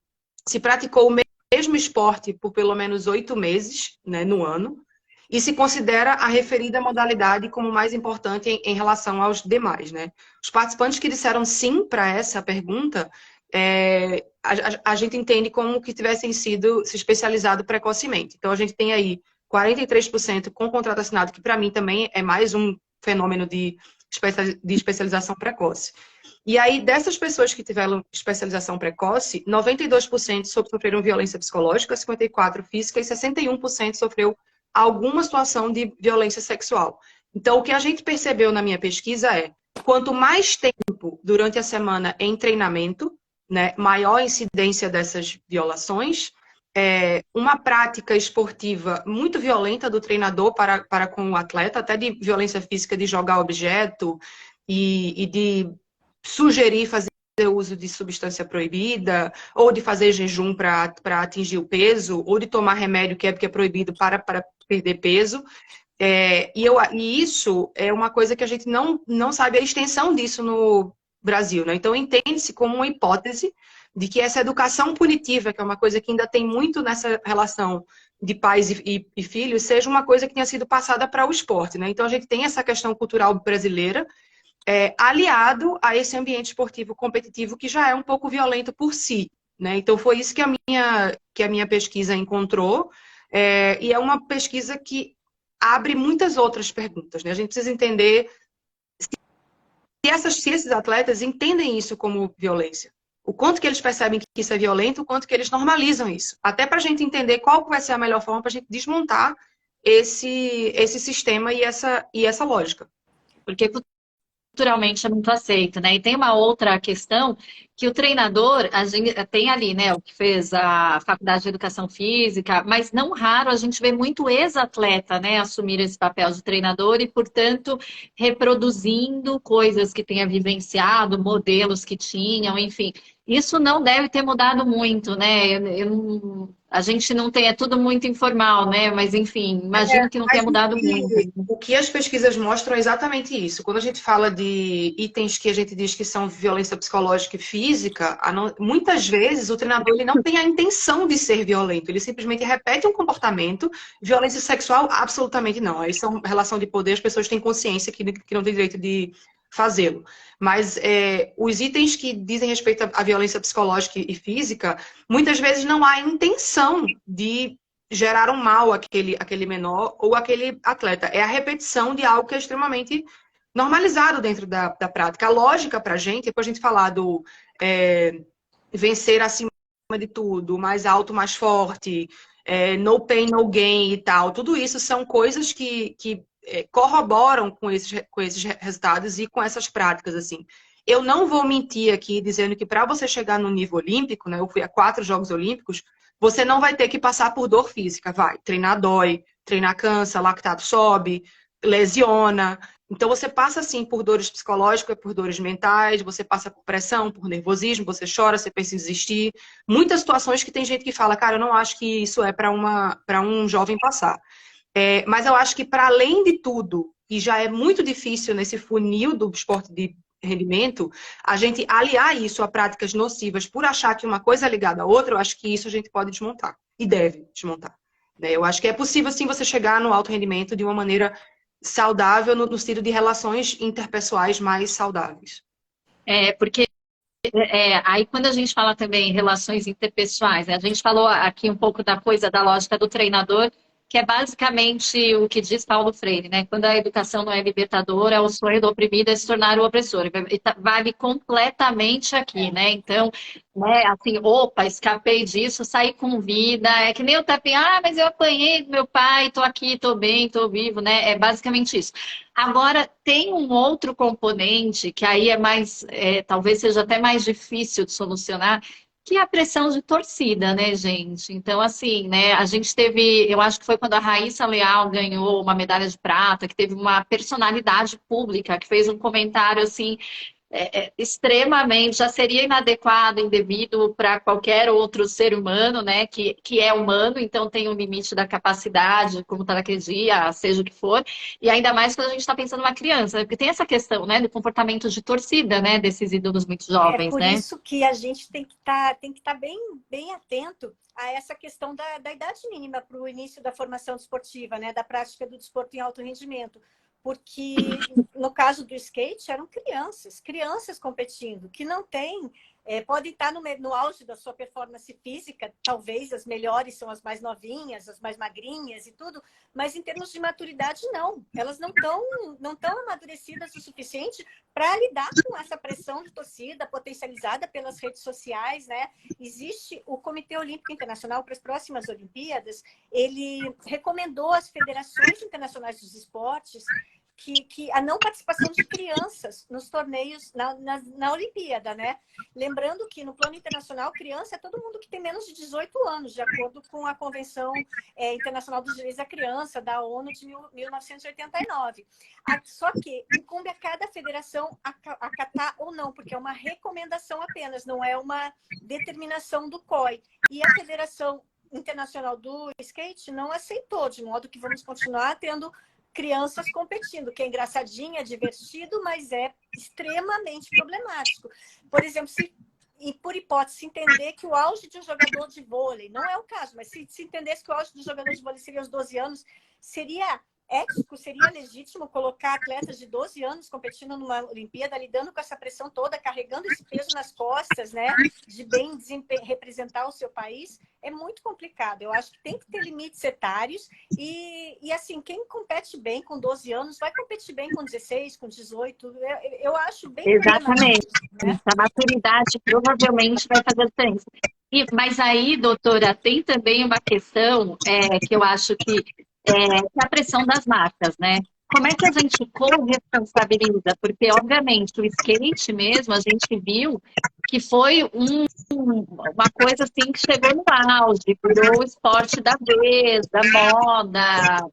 se praticou o mesmo esporte por pelo menos 8 meses, né, no ano, e se considera a referida modalidade como mais importante em relação aos demais, né? Os participantes que disseram sim para essa pergunta, a gente entende como que tivessem sido se especializado precocemente. Então, a gente tem aí 43% com contrato assinado, que para mim também é mais um fenômeno de especialização precoce. E aí, dessas pessoas que tiveram especialização precoce, 92% sofreram violência psicológica, 54% física e 61% sofreu alguma situação de violência sexual. Então, o que a gente percebeu na minha pesquisa é, quanto mais tempo durante a semana em treinamento, né, maior a incidência dessas violações, uma prática esportiva muito violenta do treinador para com o atleta, até de violência física, de jogar objeto e de sugerir fazer uso de substância proibida, ou de fazer jejum para atingir o peso, ou de tomar remédio que é proibido para perder peso. E isso é uma coisa que a gente não sabe a extensão disso no Brasil, né? Então, entende-se como uma hipótese de que essa educação punitiva, que é uma coisa que ainda tem muito nessa relação de pais e filhos, seja uma coisa que tenha sido passada para o esporte, né? Então, a gente tem essa questão cultural brasileira, aliado a esse ambiente esportivo competitivo que já é um pouco violento por si, né? Então, foi isso que a minha pesquisa encontrou, e é uma pesquisa que abre muitas outras perguntas, né? A gente precisa entender se esses atletas entendem isso como violência. O quanto que eles percebem que isso é violento, o quanto que eles normalizam isso. Até para a gente entender qual vai ser a melhor forma para a gente desmontar esse sistema e essa lógica. Porque culturalmente é muito aceito, né? E tem uma outra questão que o treinador, a gente tem ali, né, o que fez a faculdade de educação física, mas não raro a gente vê muito ex-atleta, né, assumir esse papel de treinador e, portanto, reproduzindo coisas que tenha vivenciado, modelos que tinham, enfim. Isso não deve ter mudado muito, né? A gente não tem, é tudo muito informal, né? Mas, enfim, imagino que não tenha mudado muito. O que as pesquisas mostram é exatamente isso. Quando a gente fala de itens que a gente diz que são violência psicológica e física, muitas vezes o treinador ele não tem a intenção de ser violento, ele simplesmente repete um comportamento. Violência sexual, absolutamente não. Aí são relação de poder, as pessoas têm consciência que não têm direito de fazê-lo. Mas os itens que dizem respeito à violência psicológica e física, muitas vezes não há intenção de gerar um mal àquele menor ou àquele atleta. É a repetição de algo que é extremamente normalizado dentro da prática. A lógica para a gente, depois a gente falar do vencer acima de tudo, mais alto, mais forte, no pain, no gain e tal, tudo isso são coisas que corroboram com esses resultados e com essas práticas, assim. Eu não vou mentir aqui dizendo que para você chegar no nível olímpico, né, eu fui a 4 Jogos Olímpicos, você não vai ter que passar por dor física, vai. Treinar dói, treinar cansa, lactato sobe, lesiona. Então você passa, sim, por dores psicológicas, por dores mentais, você passa por pressão, por nervosismo, você chora, você pensa em desistir. Muitas situações que tem gente que fala, cara, eu não acho que isso é para um jovem passar. Mas eu acho que, para além de tudo, e já é muito difícil nesse funil do esporte de rendimento, a gente aliar isso a práticas nocivas por achar que uma coisa é ligada à outra, eu acho que isso a gente pode desmontar. E deve desmontar. Né? Eu acho que é possível, sim, você chegar no alto rendimento de uma maneira saudável, no sentido de relações interpessoais mais saudáveis. Porque aí quando a gente fala também em relações interpessoais, né, a gente falou aqui um pouco da coisa, da lógica do treinador, que é basicamente o que diz Paulo Freire, né? Quando a educação não é libertadora, o sonho do oprimido é se tornar o opressor. E vale completamente aqui, né? Então, né, assim, opa, escapei disso, saí com vida. É que nem o tapinha, mas eu apanhei do meu pai, tô aqui, tô bem, tô vivo, né? É basicamente isso. Agora, tem um outro componente que aí é mais, talvez seja até mais difícil de solucionar, que é a pressão de torcida, né, gente? Então, assim, né, a gente teve, eu acho que foi quando a Raíssa Leal ganhou uma medalha de prata, que teve uma personalidade pública que fez um comentário, assim, extremamente, já seria inadequado, indevido para qualquer outro ser humano, né, que é humano, então tem um limite da capacidade, como talaquedia, seja o que for, e ainda mais quando a gente está pensando numa criança, né, porque tem essa questão, né, do comportamento de torcida, né, desses ídolos muito É jovens, por né? isso que a gente tem que estar bem atento a essa questão da idade mínima para o início da formação desportiva, né, da prática do desporto em alto rendimento. Porque, no caso do skate, eram crianças competindo, que não têm, podem estar no auge da sua performance física, talvez as melhores são as mais novinhas, as mais magrinhas e tudo, mas em termos de maturidade, não. Elas não estão amadurecidas o suficiente para lidar com essa pressão de torcida potencializada pelas redes sociais, né? Existe o Comitê Olímpico Internacional para as próximas Olimpíadas, ele recomendou às federações internacionais dos esportes que a não participação de crianças nos torneios na Olimpíada, né? Lembrando que no plano internacional, criança é todo mundo que tem menos de 18 anos, de acordo com a Convenção Internacional dos Direitos da Criança, da ONU de 1989. Só que incumbe a cada federação acatar ou não, porque é uma recomendação apenas, não é uma determinação do COI. E a Federação Internacional do Skate não aceitou, de modo que vamos continuar tendo crianças competindo, que é engraçadinho, é divertido, mas é extremamente problemático. Por exemplo, e por hipótese, entender que o auge de um jogador de vôlei, não é o caso, mas se entendesse que o auge do jogador de vôlei seria aos 12 anos, seria ético, seria legítimo colocar atletas de 12 anos competindo numa Olimpíada, lidando com essa pressão toda, carregando esse peso nas costas, né, de bem representar o seu país, é muito complicado. Eu acho que tem que ter limites etários e assim, quem compete bem com 12 anos vai competir bem com 16, com 18. Eu acho bem Exatamente. né? A maturidade provavelmente vai fazer diferença. Mas aí, doutora, tem também uma questão que eu acho que é a pressão das marcas, né? Como é que a gente corresponsabiliza? Porque, obviamente, o skate mesmo, a gente viu que foi uma coisa assim que chegou no auge, virou o esporte da vez, da moda,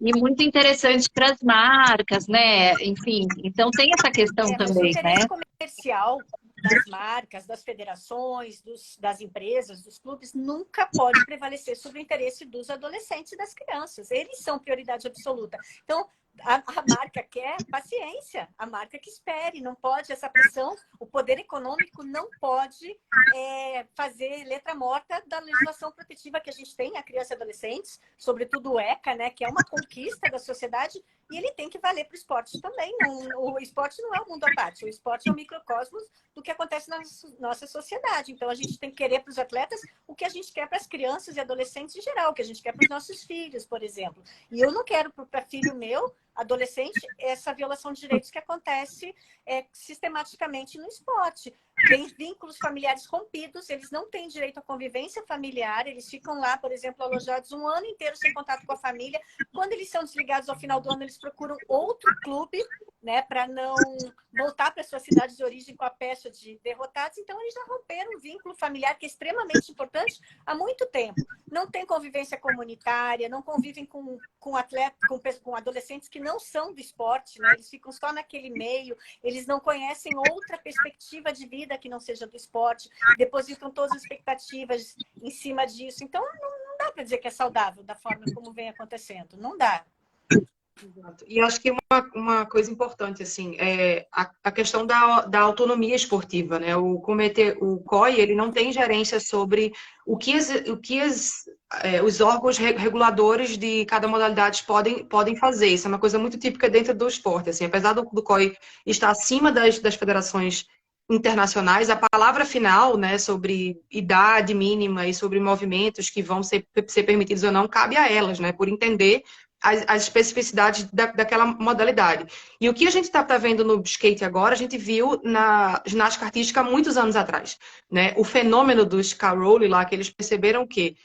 e muito interessante para as marcas, né? Enfim, então tem essa questão Mas o também, né? interesse comercial das marcas, das federações, das empresas, dos clubes, nunca pode prevalecer sobre o interesse dos adolescentes e das crianças. Eles são prioridade absoluta. Então, a marca quer paciência, a marca que espere, não pode essa pressão, o poder econômico não pode fazer letra morta da legislação protetiva que a gente tem a criança e adolescentes, sobretudo o ECA, né, que é uma conquista da sociedade, e ele tem que valer para o esporte também. O esporte não é um mundo à parte, o esporte é um microcosmos do que acontece na nossa sociedade. Então, a gente tem que querer para os atletas o que a gente quer para as crianças e adolescentes em geral, o que a gente quer para os nossos filhos, por exemplo. E eu não quero para filho meu, adolescente, essa violação de direitos que acontece sistematicamente no esporte. Tem vínculos familiares rompidos, eles não têm direito à convivência familiar, eles ficam lá, por exemplo, alojados um ano inteiro sem contato com a família. Quando eles são desligados ao final do ano, eles procuram outro clube, né, para não voltar para sua cidade de origem com a pecha de derrotados. Então, eles já romperam um vínculo familiar que é extremamente importante há muito tempo. Não tem convivência comunitária, não convivem com atletas, com adolescentes que não são do esporte, né? Eles ficam só naquele meio, eles não conhecem outra perspectiva de vida que não seja do esporte, depositam todas as expectativas em cima disso. Então, não dá para dizer que é saudável da forma como vem acontecendo. Não dá. Exato. E acho que uma coisa importante, assim, é a questão da autonomia esportiva, né? O COI, ele não tem gerência sobre o que os órgãos reguladores de cada modalidade podem fazer. Isso é uma coisa muito típica dentro do esporte, assim, apesar do COI estar acima das federações internacionais, a palavra final, né, sobre idade mínima e sobre movimentos que vão ser permitidos ou não, cabe a elas, né, por entender as especificidades daquela modalidade. E o que a gente está vendo no skate agora, a gente viu na ginástica artística há muitos anos atrás, né? O fenômeno do ska roll lá, que eles perceberam que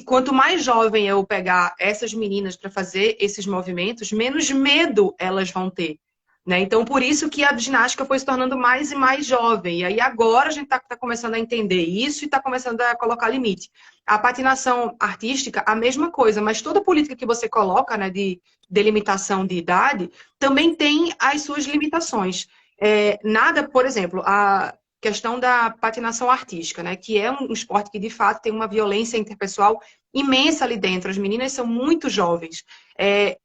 quanto mais jovem eu pegar essas meninas para fazer esses movimentos, menos medo elas vão ter. Né? Então, por isso que a ginástica foi se tornando mais e mais jovem. E aí agora a gente está começando a entender isso e está começando a colocar limite. A patinação artística, a mesma coisa, mas toda política que você coloca, né, de delimitação de idade, também tem as suas limitações. Nada, por exemplo, a questão da patinação artística, né? Que é um esporte que, de fato, tem uma violência interpessoal imensa ali dentro. As meninas são muito jovens.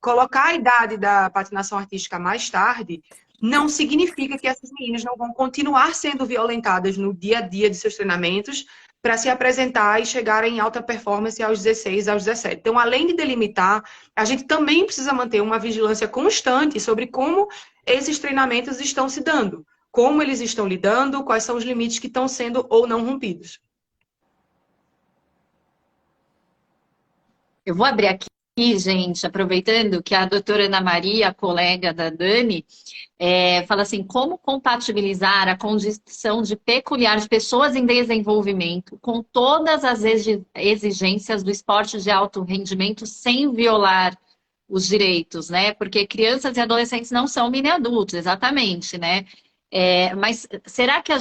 Colocar a idade da patinação artística mais tarde não significa que essas meninas não vão continuar sendo violentadas no dia a dia de seus treinamentos para se apresentar e chegarem em alta performance aos 16, aos 17. Então, além de delimitar, a gente também precisa manter uma vigilância constante sobre como esses treinamentos estão se dando, como eles estão lidando, quais são os limites que estão sendo ou não rompidos. Eu vou abrir aqui, gente, aproveitando que a doutora Ana Maria, colega da Dani, fala assim, como compatibilizar a condição de peculiar de pessoas em desenvolvimento com todas as exigências do esporte de alto rendimento sem violar os direitos, né? Porque crianças e adolescentes não são mini-adultos, exatamente, né? Mas será que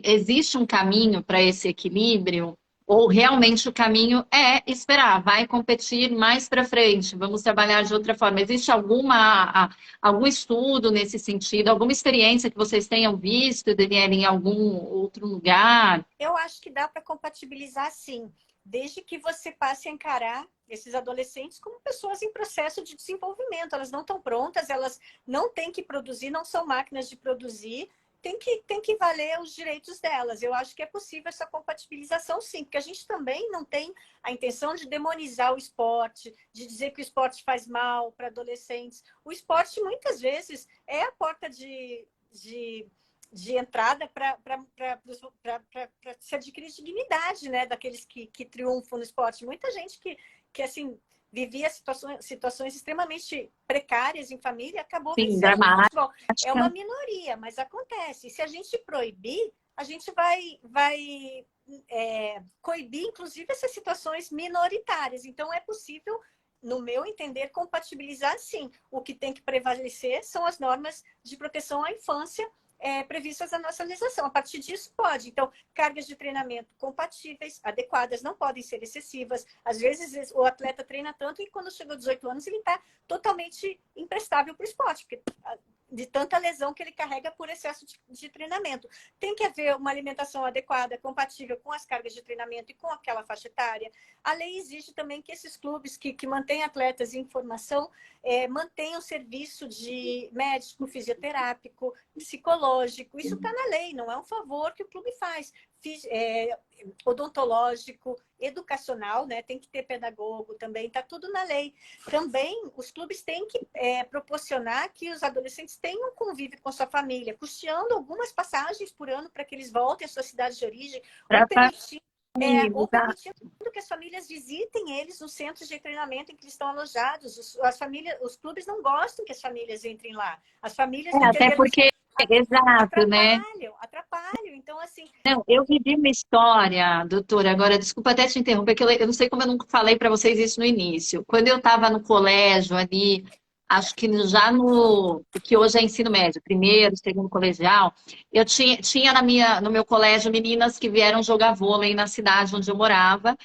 existe um caminho para esse equilíbrio? Ou realmente o caminho é esperar, vai competir mais para frente, vamos trabalhar de outra forma? Existe algum estudo nesse sentido, alguma experiência que vocês tenham visto, Daniela, em algum outro lugar? Eu acho que dá para compatibilizar sim, desde que você passe a encarar esses adolescentes como pessoas em processo de desenvolvimento. Elas não estão prontas, elas não têm que produzir, não são máquinas de produzir, tem que valer os direitos delas. Eu acho que é possível essa compatibilização, sim, porque a gente também não tem a intenção de demonizar o esporte, de dizer que o esporte faz mal para adolescentes. O esporte, muitas vezes, é a porta de entrada para se adquirir dignidade, né, daqueles que triunfam no esporte. Muita gente que assim, vivia situações extremamente precárias em família, acabou vencendo no futebol. É uma minoria, mas acontece. E se a gente proibir, a gente vai coibir, inclusive, essas situações minoritárias. Então, é possível, no meu entender, compatibilizar, sim. O que tem que prevalecer são as normas de proteção à infância previstas na nossa legislação. A partir disso, pode. Então, cargas de treinamento compatíveis, adequadas, não podem ser excessivas. Às vezes, o atleta treina tanto e quando chega aos 18 anos, ele está totalmente imprestável para o esporte, porque de tanta lesão que ele carrega por excesso de treinamento. Tem que haver uma alimentação adequada, compatível com as cargas de treinamento e com aquela faixa etária. A lei exige também que esses clubes que mantêm atletas em formação mantenham serviço de médico, fisioterápico, psicológico. Isso está na lei, não é um favor que o clube faz. Odontológico, educacional, né? Tem que ter pedagogo também, está tudo na lei. Também os clubes têm que proporcionar que os adolescentes tenham um convívio com sua família, custeando algumas passagens por ano para que eles voltem à sua cidade de origem, ou permitindo que as famílias visitem eles nos centros de treinamento em que eles estão alojados. Os clubes não gostam que as famílias entrem lá. As famílias até porque exato, né? Atrapalham. Então, assim... Não, eu vivi uma história, doutora, agora, desculpa até te interromper, que eu não sei como eu não falei para vocês isso no início. Quando eu estava no colégio ali, acho que já no que hoje é ensino médio, primeiro, segundo colegial, eu tinha no meu colégio meninas que vieram jogar vôlei na cidade onde eu morava.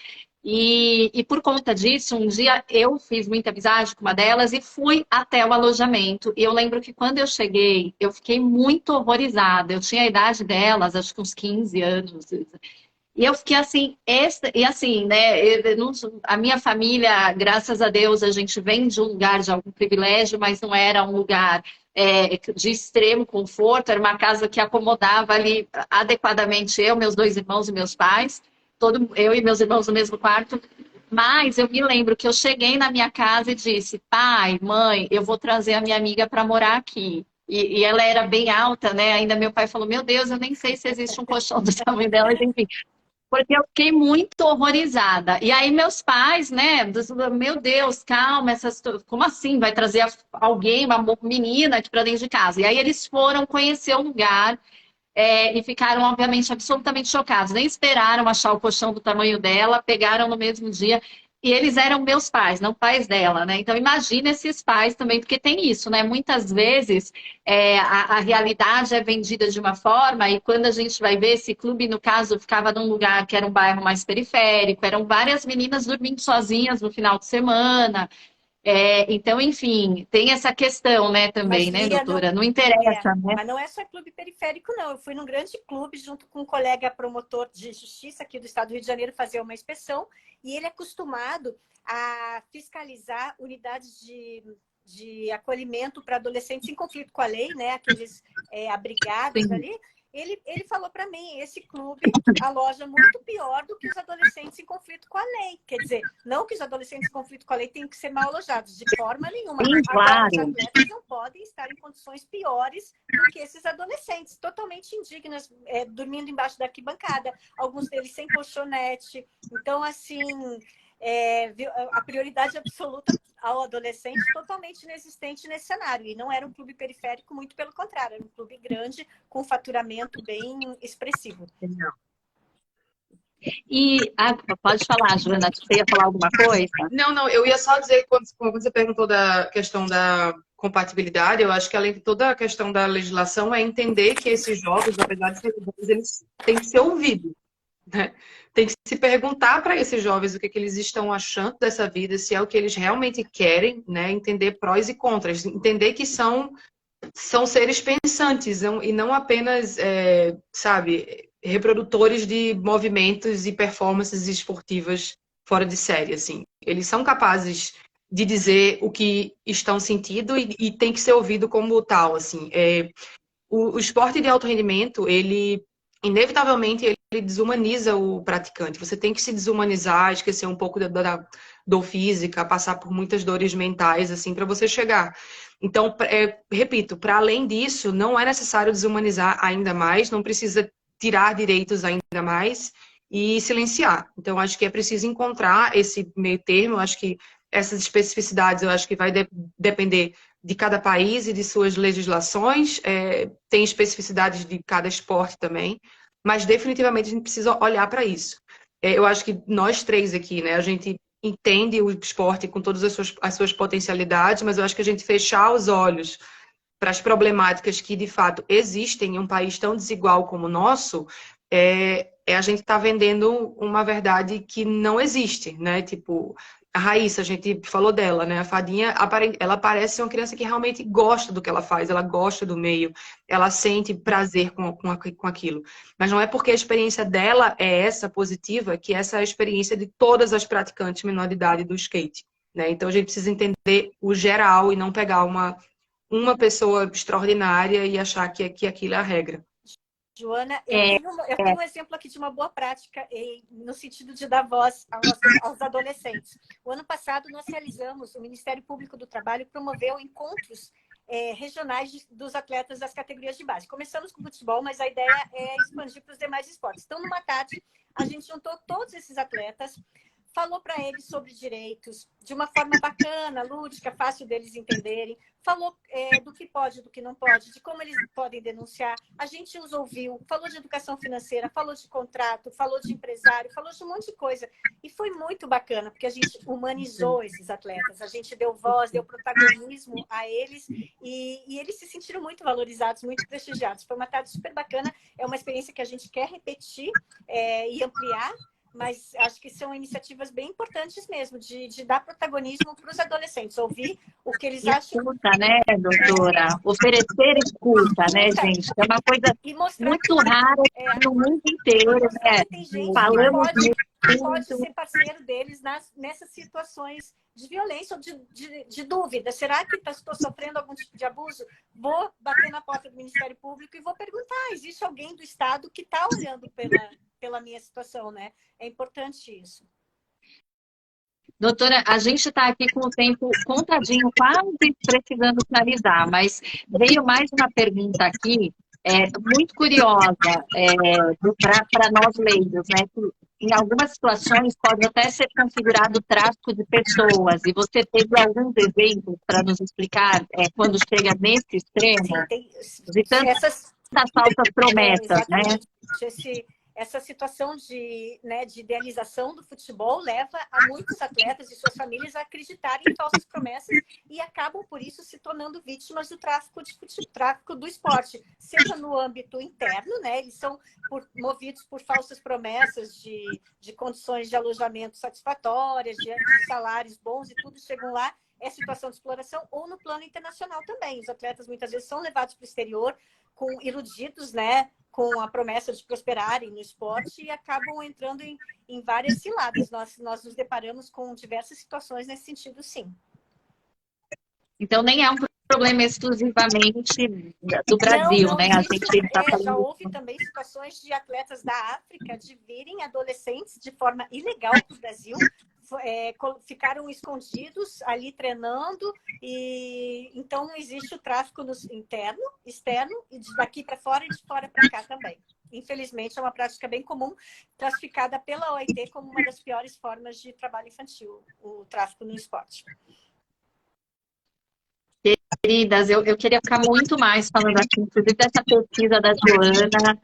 E por conta disso, um dia eu fiz muita amizade com uma delas e fui até o alojamento. E eu lembro que quando eu cheguei, eu fiquei muito horrorizada. Eu tinha a idade delas, acho que uns 15 anos. E eu fiquei assim, e assim, né? A minha família, graças a Deus, a gente vem de um lugar de algum privilégio, mas não era um lugar de extremo conforto, era uma casa que acomodava ali adequadamente eu, meus 2 irmãos e meus pais. Eu e meus irmãos no mesmo quarto, mas eu me lembro que eu cheguei na minha casa e disse, pai, mãe, eu vou trazer a minha amiga para morar aqui. E ela era bem alta, né? Ainda meu pai falou, meu Deus, eu nem sei se existe um colchão do tamanho dela, enfim. Porque eu fiquei muito horrorizada. E aí meus pais, né? Meu Deus, calma, como assim? Vai trazer alguém, uma menina aqui para dentro de casa? E aí eles foram conhecer o lugar. E ficaram, obviamente, absolutamente chocados. Nem esperaram achar o colchão do tamanho dela, pegaram no mesmo dia. E eles eram meus pais, não pais dela, né? Então, imagina esses pais também, porque tem isso, né? Muitas vezes a realidade é vendida de uma forma e quando a gente vai ver, esse clube, no caso, ficava num lugar que era um bairro mais periférico, eram várias meninas dormindo sozinhas no final de semana. Então, enfim, tem essa questão, né, também, né, Lia, doutora? Não interessa, né? mas não é só clube periférico, não. Eu fui num grande clube junto com um colega promotor de justiça aqui do estado do Rio de Janeiro fazer uma inspeção, e ele é acostumado a fiscalizar unidades de acolhimento para adolescentes em conflito com a lei, né? Aqueles abrigados Sim. ali. Ele falou para mim, esse clube aloja muito pior do que os adolescentes em conflito com a lei. Quer dizer, não que os adolescentes em conflito com a lei tenham que ser mal alojados, de forma nenhuma. Sim, Agora, os claro. atletas não podem estar em condições piores do que esses adolescentes, totalmente indignas, dormindo embaixo da arquibancada, alguns deles sem colchonete. Então, assim, a prioridade absoluta ao adolescente totalmente inexistente nesse cenário. E não era um clube periférico, muito pelo contrário, era um clube grande, com faturamento bem expressivo. E pode falar, Joana, você ia falar alguma coisa? Não, eu ia só dizer, quando você perguntou da questão da compatibilidade, eu acho que além de toda a questão da legislação, é entender que esses jovens, apesar de ser jovens, eles têm que ser ouvidos, né? Tem que se perguntar para esses jovens o que eles estão achando dessa vida, se é o que eles realmente querem, né? Entender prós e contras, entender que são seres pensantes e não apenas, sabe, reprodutores de movimentos e performances esportivas fora de série, assim. Eles são capazes de dizer o que estão sentindo e tem que ser ouvido como tal, assim. O esporte de alto rendimento, ele, inevitavelmente, ele desumaniza o praticante. Você tem que se desumanizar, esquecer um pouco da dor física, passar por muitas dores mentais, assim, para você chegar. Então, repito, para além disso, não é necessário desumanizar ainda mais, não precisa tirar direitos ainda mais e silenciar. Então, acho que é preciso encontrar esse meio termo, acho que essas especificidades, eu acho que vai depender de cada país e de suas legislações, tem especificidades de cada esporte também, mas definitivamente a gente precisa olhar para isso. Eu acho que nós três aqui, né, a gente entende o esporte com todas as suas potencialidades, mas eu acho que a gente fechar os olhos para as problemáticas que de fato existem em um país tão desigual como o nosso, a gente está vendendo uma verdade que não existe, né? Tipo, a Raíssa, a gente falou dela, né? A Fadinha, ela parece uma criança que realmente gosta do que ela faz, ela gosta do meio, ela sente prazer com aquilo. Mas não é porque a experiência dela é essa positiva que essa é a experiência de todas as praticantes menor de idade do skate, né? Então a gente precisa entender o geral e não pegar uma pessoa extraordinária e achar que aquilo é a regra. Joana, eu tenho um exemplo aqui de uma boa prática no sentido de dar voz aos adolescentes. O ano passado, nós realizamos, o Ministério Público do Trabalho promoveu encontros regionais dos atletas das categorias de base. Começamos com futebol, mas a ideia é expandir para os demais esportes. Então, numa tarde, a gente juntou todos esses atletas, falou para eles sobre direitos, de uma forma bacana, lúdica, fácil deles entenderem, falou do que pode, do que não pode, de como eles podem denunciar. A gente os ouviu, falou de educação financeira, falou de contrato, falou de empresário, falou de um monte de coisa. E foi muito bacana, porque a gente humanizou esses atletas, a gente deu voz, deu protagonismo a eles e eles se sentiram muito valorizados, muito prestigiados. Foi uma tarde super bacana, é uma experiência que a gente quer repetir e ampliar, mas acho que são iniciativas bem importantes mesmo, de dar protagonismo para os adolescentes, ouvir o que eles acham. Escuta, né, doutora? Oferecer escuta, né, gente? É uma coisa muito rara no mundo inteiro, né? Tem gente Falamos que pode ser parceiro deles nessas situações de violência ou de dúvida. Será que estou sofrendo algum tipo de abuso? Vou bater na porta do Ministério Público e vou perguntar, existe alguém do Estado que está olhando pela minha situação, né? É importante isso. Doutora, a gente está aqui com o tempo contadinho, quase precisando finalizar, mas veio mais uma pergunta aqui, muito curiosa para nós leigos, né? Que em algumas situações pode até ser configurado tráfico de pessoas, e você teve alguns exemplos para nos explicar quando chega nesse extremo? Sim, de tantas falsas promessas, né? essa situação de, né, de idealização do futebol leva a muitos atletas e suas famílias a acreditarem em falsas promessas e acabam, por isso, se tornando vítimas do tráfico do esporte, seja no âmbito interno, né? Eles são movidos por falsas promessas de condições de alojamento satisfatórias, de salários bons e tudo, chegam lá, é situação de exploração, ou no plano internacional também. Os atletas muitas vezes são levados para o exterior, iludidos, né, com a promessa de prosperarem no esporte e acabam entrando em várias ciladas. Nós nos deparamos com diversas situações nesse sentido, sim. Então, nem é um problema exclusivamente do Brasil, não, né? A gente tá falando... Já houve também situações de atletas da África de virem adolescentes de forma ilegal para o Brasil, ficaram escondidos ali treinando, e então existe o tráfico interno, externo, e daqui para fora e de fora para cá também. Infelizmente, é uma prática bem comum, classificada pela OIT como uma das piores formas de trabalho infantil, o tráfico no esporte. Queridas, eu queria ficar muito mais falando aqui, inclusive dessa pesquisa da Joana.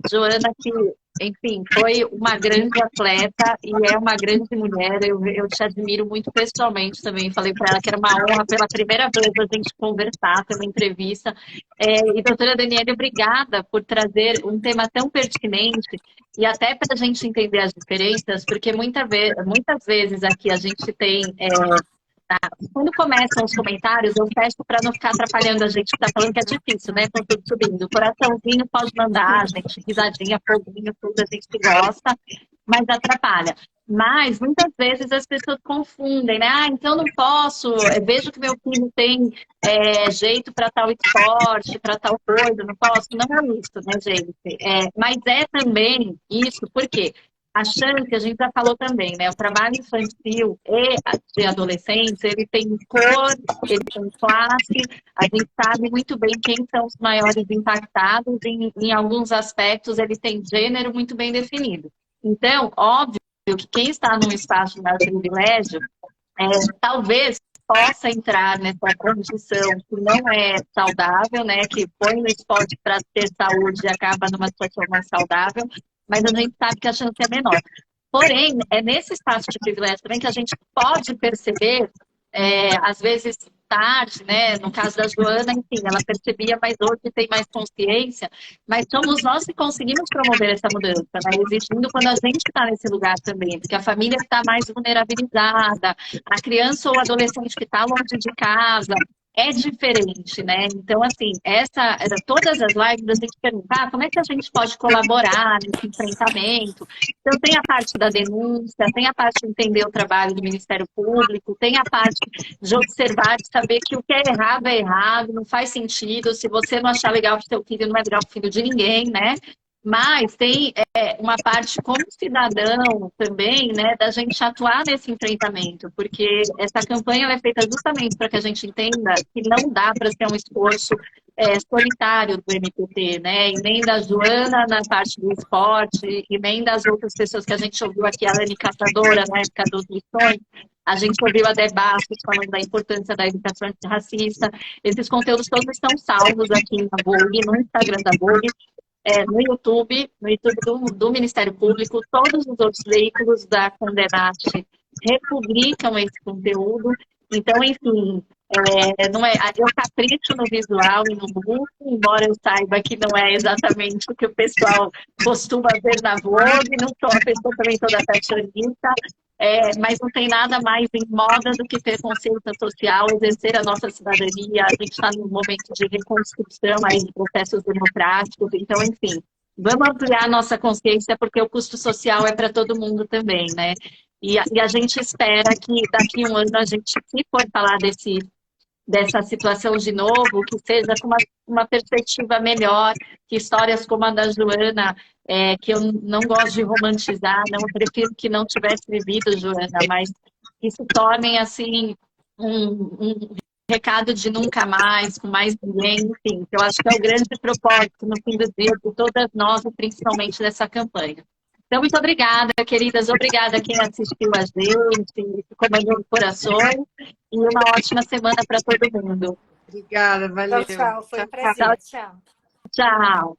Joana, que, enfim, foi uma grande atleta e é uma grande mulher. Eu te admiro muito pessoalmente também. Falei para ela que era uma honra pela primeira vez a gente conversar, ter uma entrevista. E, doutora Daniele, obrigada por trazer um tema tão pertinente e até para a gente entender as diferenças, porque muitas vezes aqui a gente tem... Quando começam os comentários, eu peço para não ficar atrapalhando a gente que está falando, que é difícil, né? Com tudo subindo. Coraçãozinho pode mandar, gente, risadinha, foguinho, tudo a gente gosta, mas atrapalha. Mas, muitas vezes, as pessoas confundem, né? Ah, então não posso, vejo que meu filho tem jeito para tal esporte, para tal coisa, não posso. Não é isso, né, gente? Mas é também isso, por quê? A chance, a gente já falou também, né? O trabalho infantil e de adolescentes, ele tem cor, ele tem classe, a gente sabe muito bem quem são os maiores impactados, em alguns aspectos ele tem gênero muito bem definido. Então, óbvio que quem está num espaço de maior privilégio, talvez possa entrar nessa condição que não é saudável, né? Que põe no esporte para ter saúde e acaba numa situação mais saudável, mas a gente sabe que a chance é menor. Porém, é nesse espaço de privilégio também que a gente pode perceber, às vezes tarde, né? No caso da Joana, enfim, ela percebia, mas hoje tem mais consciência, mas somos nós que conseguimos promover essa mudança, né? Exigindo quando a gente está nesse lugar também, porque a família está mais vulnerabilizada, a criança ou adolescente que está longe de casa, é diferente, né? Então, assim, todas as lives a gente perguntar como é que a gente pode colaborar nesse enfrentamento. Então, tem a parte da denúncia, tem a parte de entender o trabalho do Ministério Público, tem a parte de observar, de saber que o que é errado, não faz sentido. Se você não achar legal para o seu filho, não é legal para o filho de ninguém, né? Mas tem uma parte como cidadão também, né, da gente atuar nesse enfrentamento, porque essa campanha é feita justamente para que a gente entenda que não dá para ser um esforço solitário do MPT, né, e nem da Joana na parte do esporte, e nem das outras pessoas que a gente ouviu aqui, a Lani Caçadora, na época dos lições, a gente ouviu a Debastos falando da importância da educação antirracista. Esses conteúdos todos estão salvos aqui na Vogue, no Instagram da Vogue, no YouTube do Ministério Público. Todos os outros veículos da Condenate republicam esse conteúdo. Então, enfim, eu capricho no visual e no look, embora eu saiba que não é exatamente o que o pessoal costuma ver na Vogue, não sou uma pessoa também toda fashionista, mas não tem nada mais em moda do que ter consciência social, exercer a nossa cidadania. A gente está num momento de reconstrução aí de processos democráticos, então, enfim, vamos ampliar a nossa consciência, porque o custo social é para todo mundo também, né? E a gente espera que daqui a um ano a gente, se for falar dessa situação de novo, que seja com uma perspectiva melhor, que histórias como a da Joana, que eu não gosto de romantizar, não, eu prefiro que não tivesse vivido, Joana, mas que se tornem, assim, um recado de nunca mais, com mais ninguém, enfim, que eu acho que é o grande propósito, no fim do dia, de todas nós, e principalmente dessa campanha. Então, muito obrigada, queridas. Obrigada a quem assistiu a gente, ficou mandando corações. E uma ótima semana para todo mundo. Obrigada, valeu. Tchau, foi um prazer. Tchau.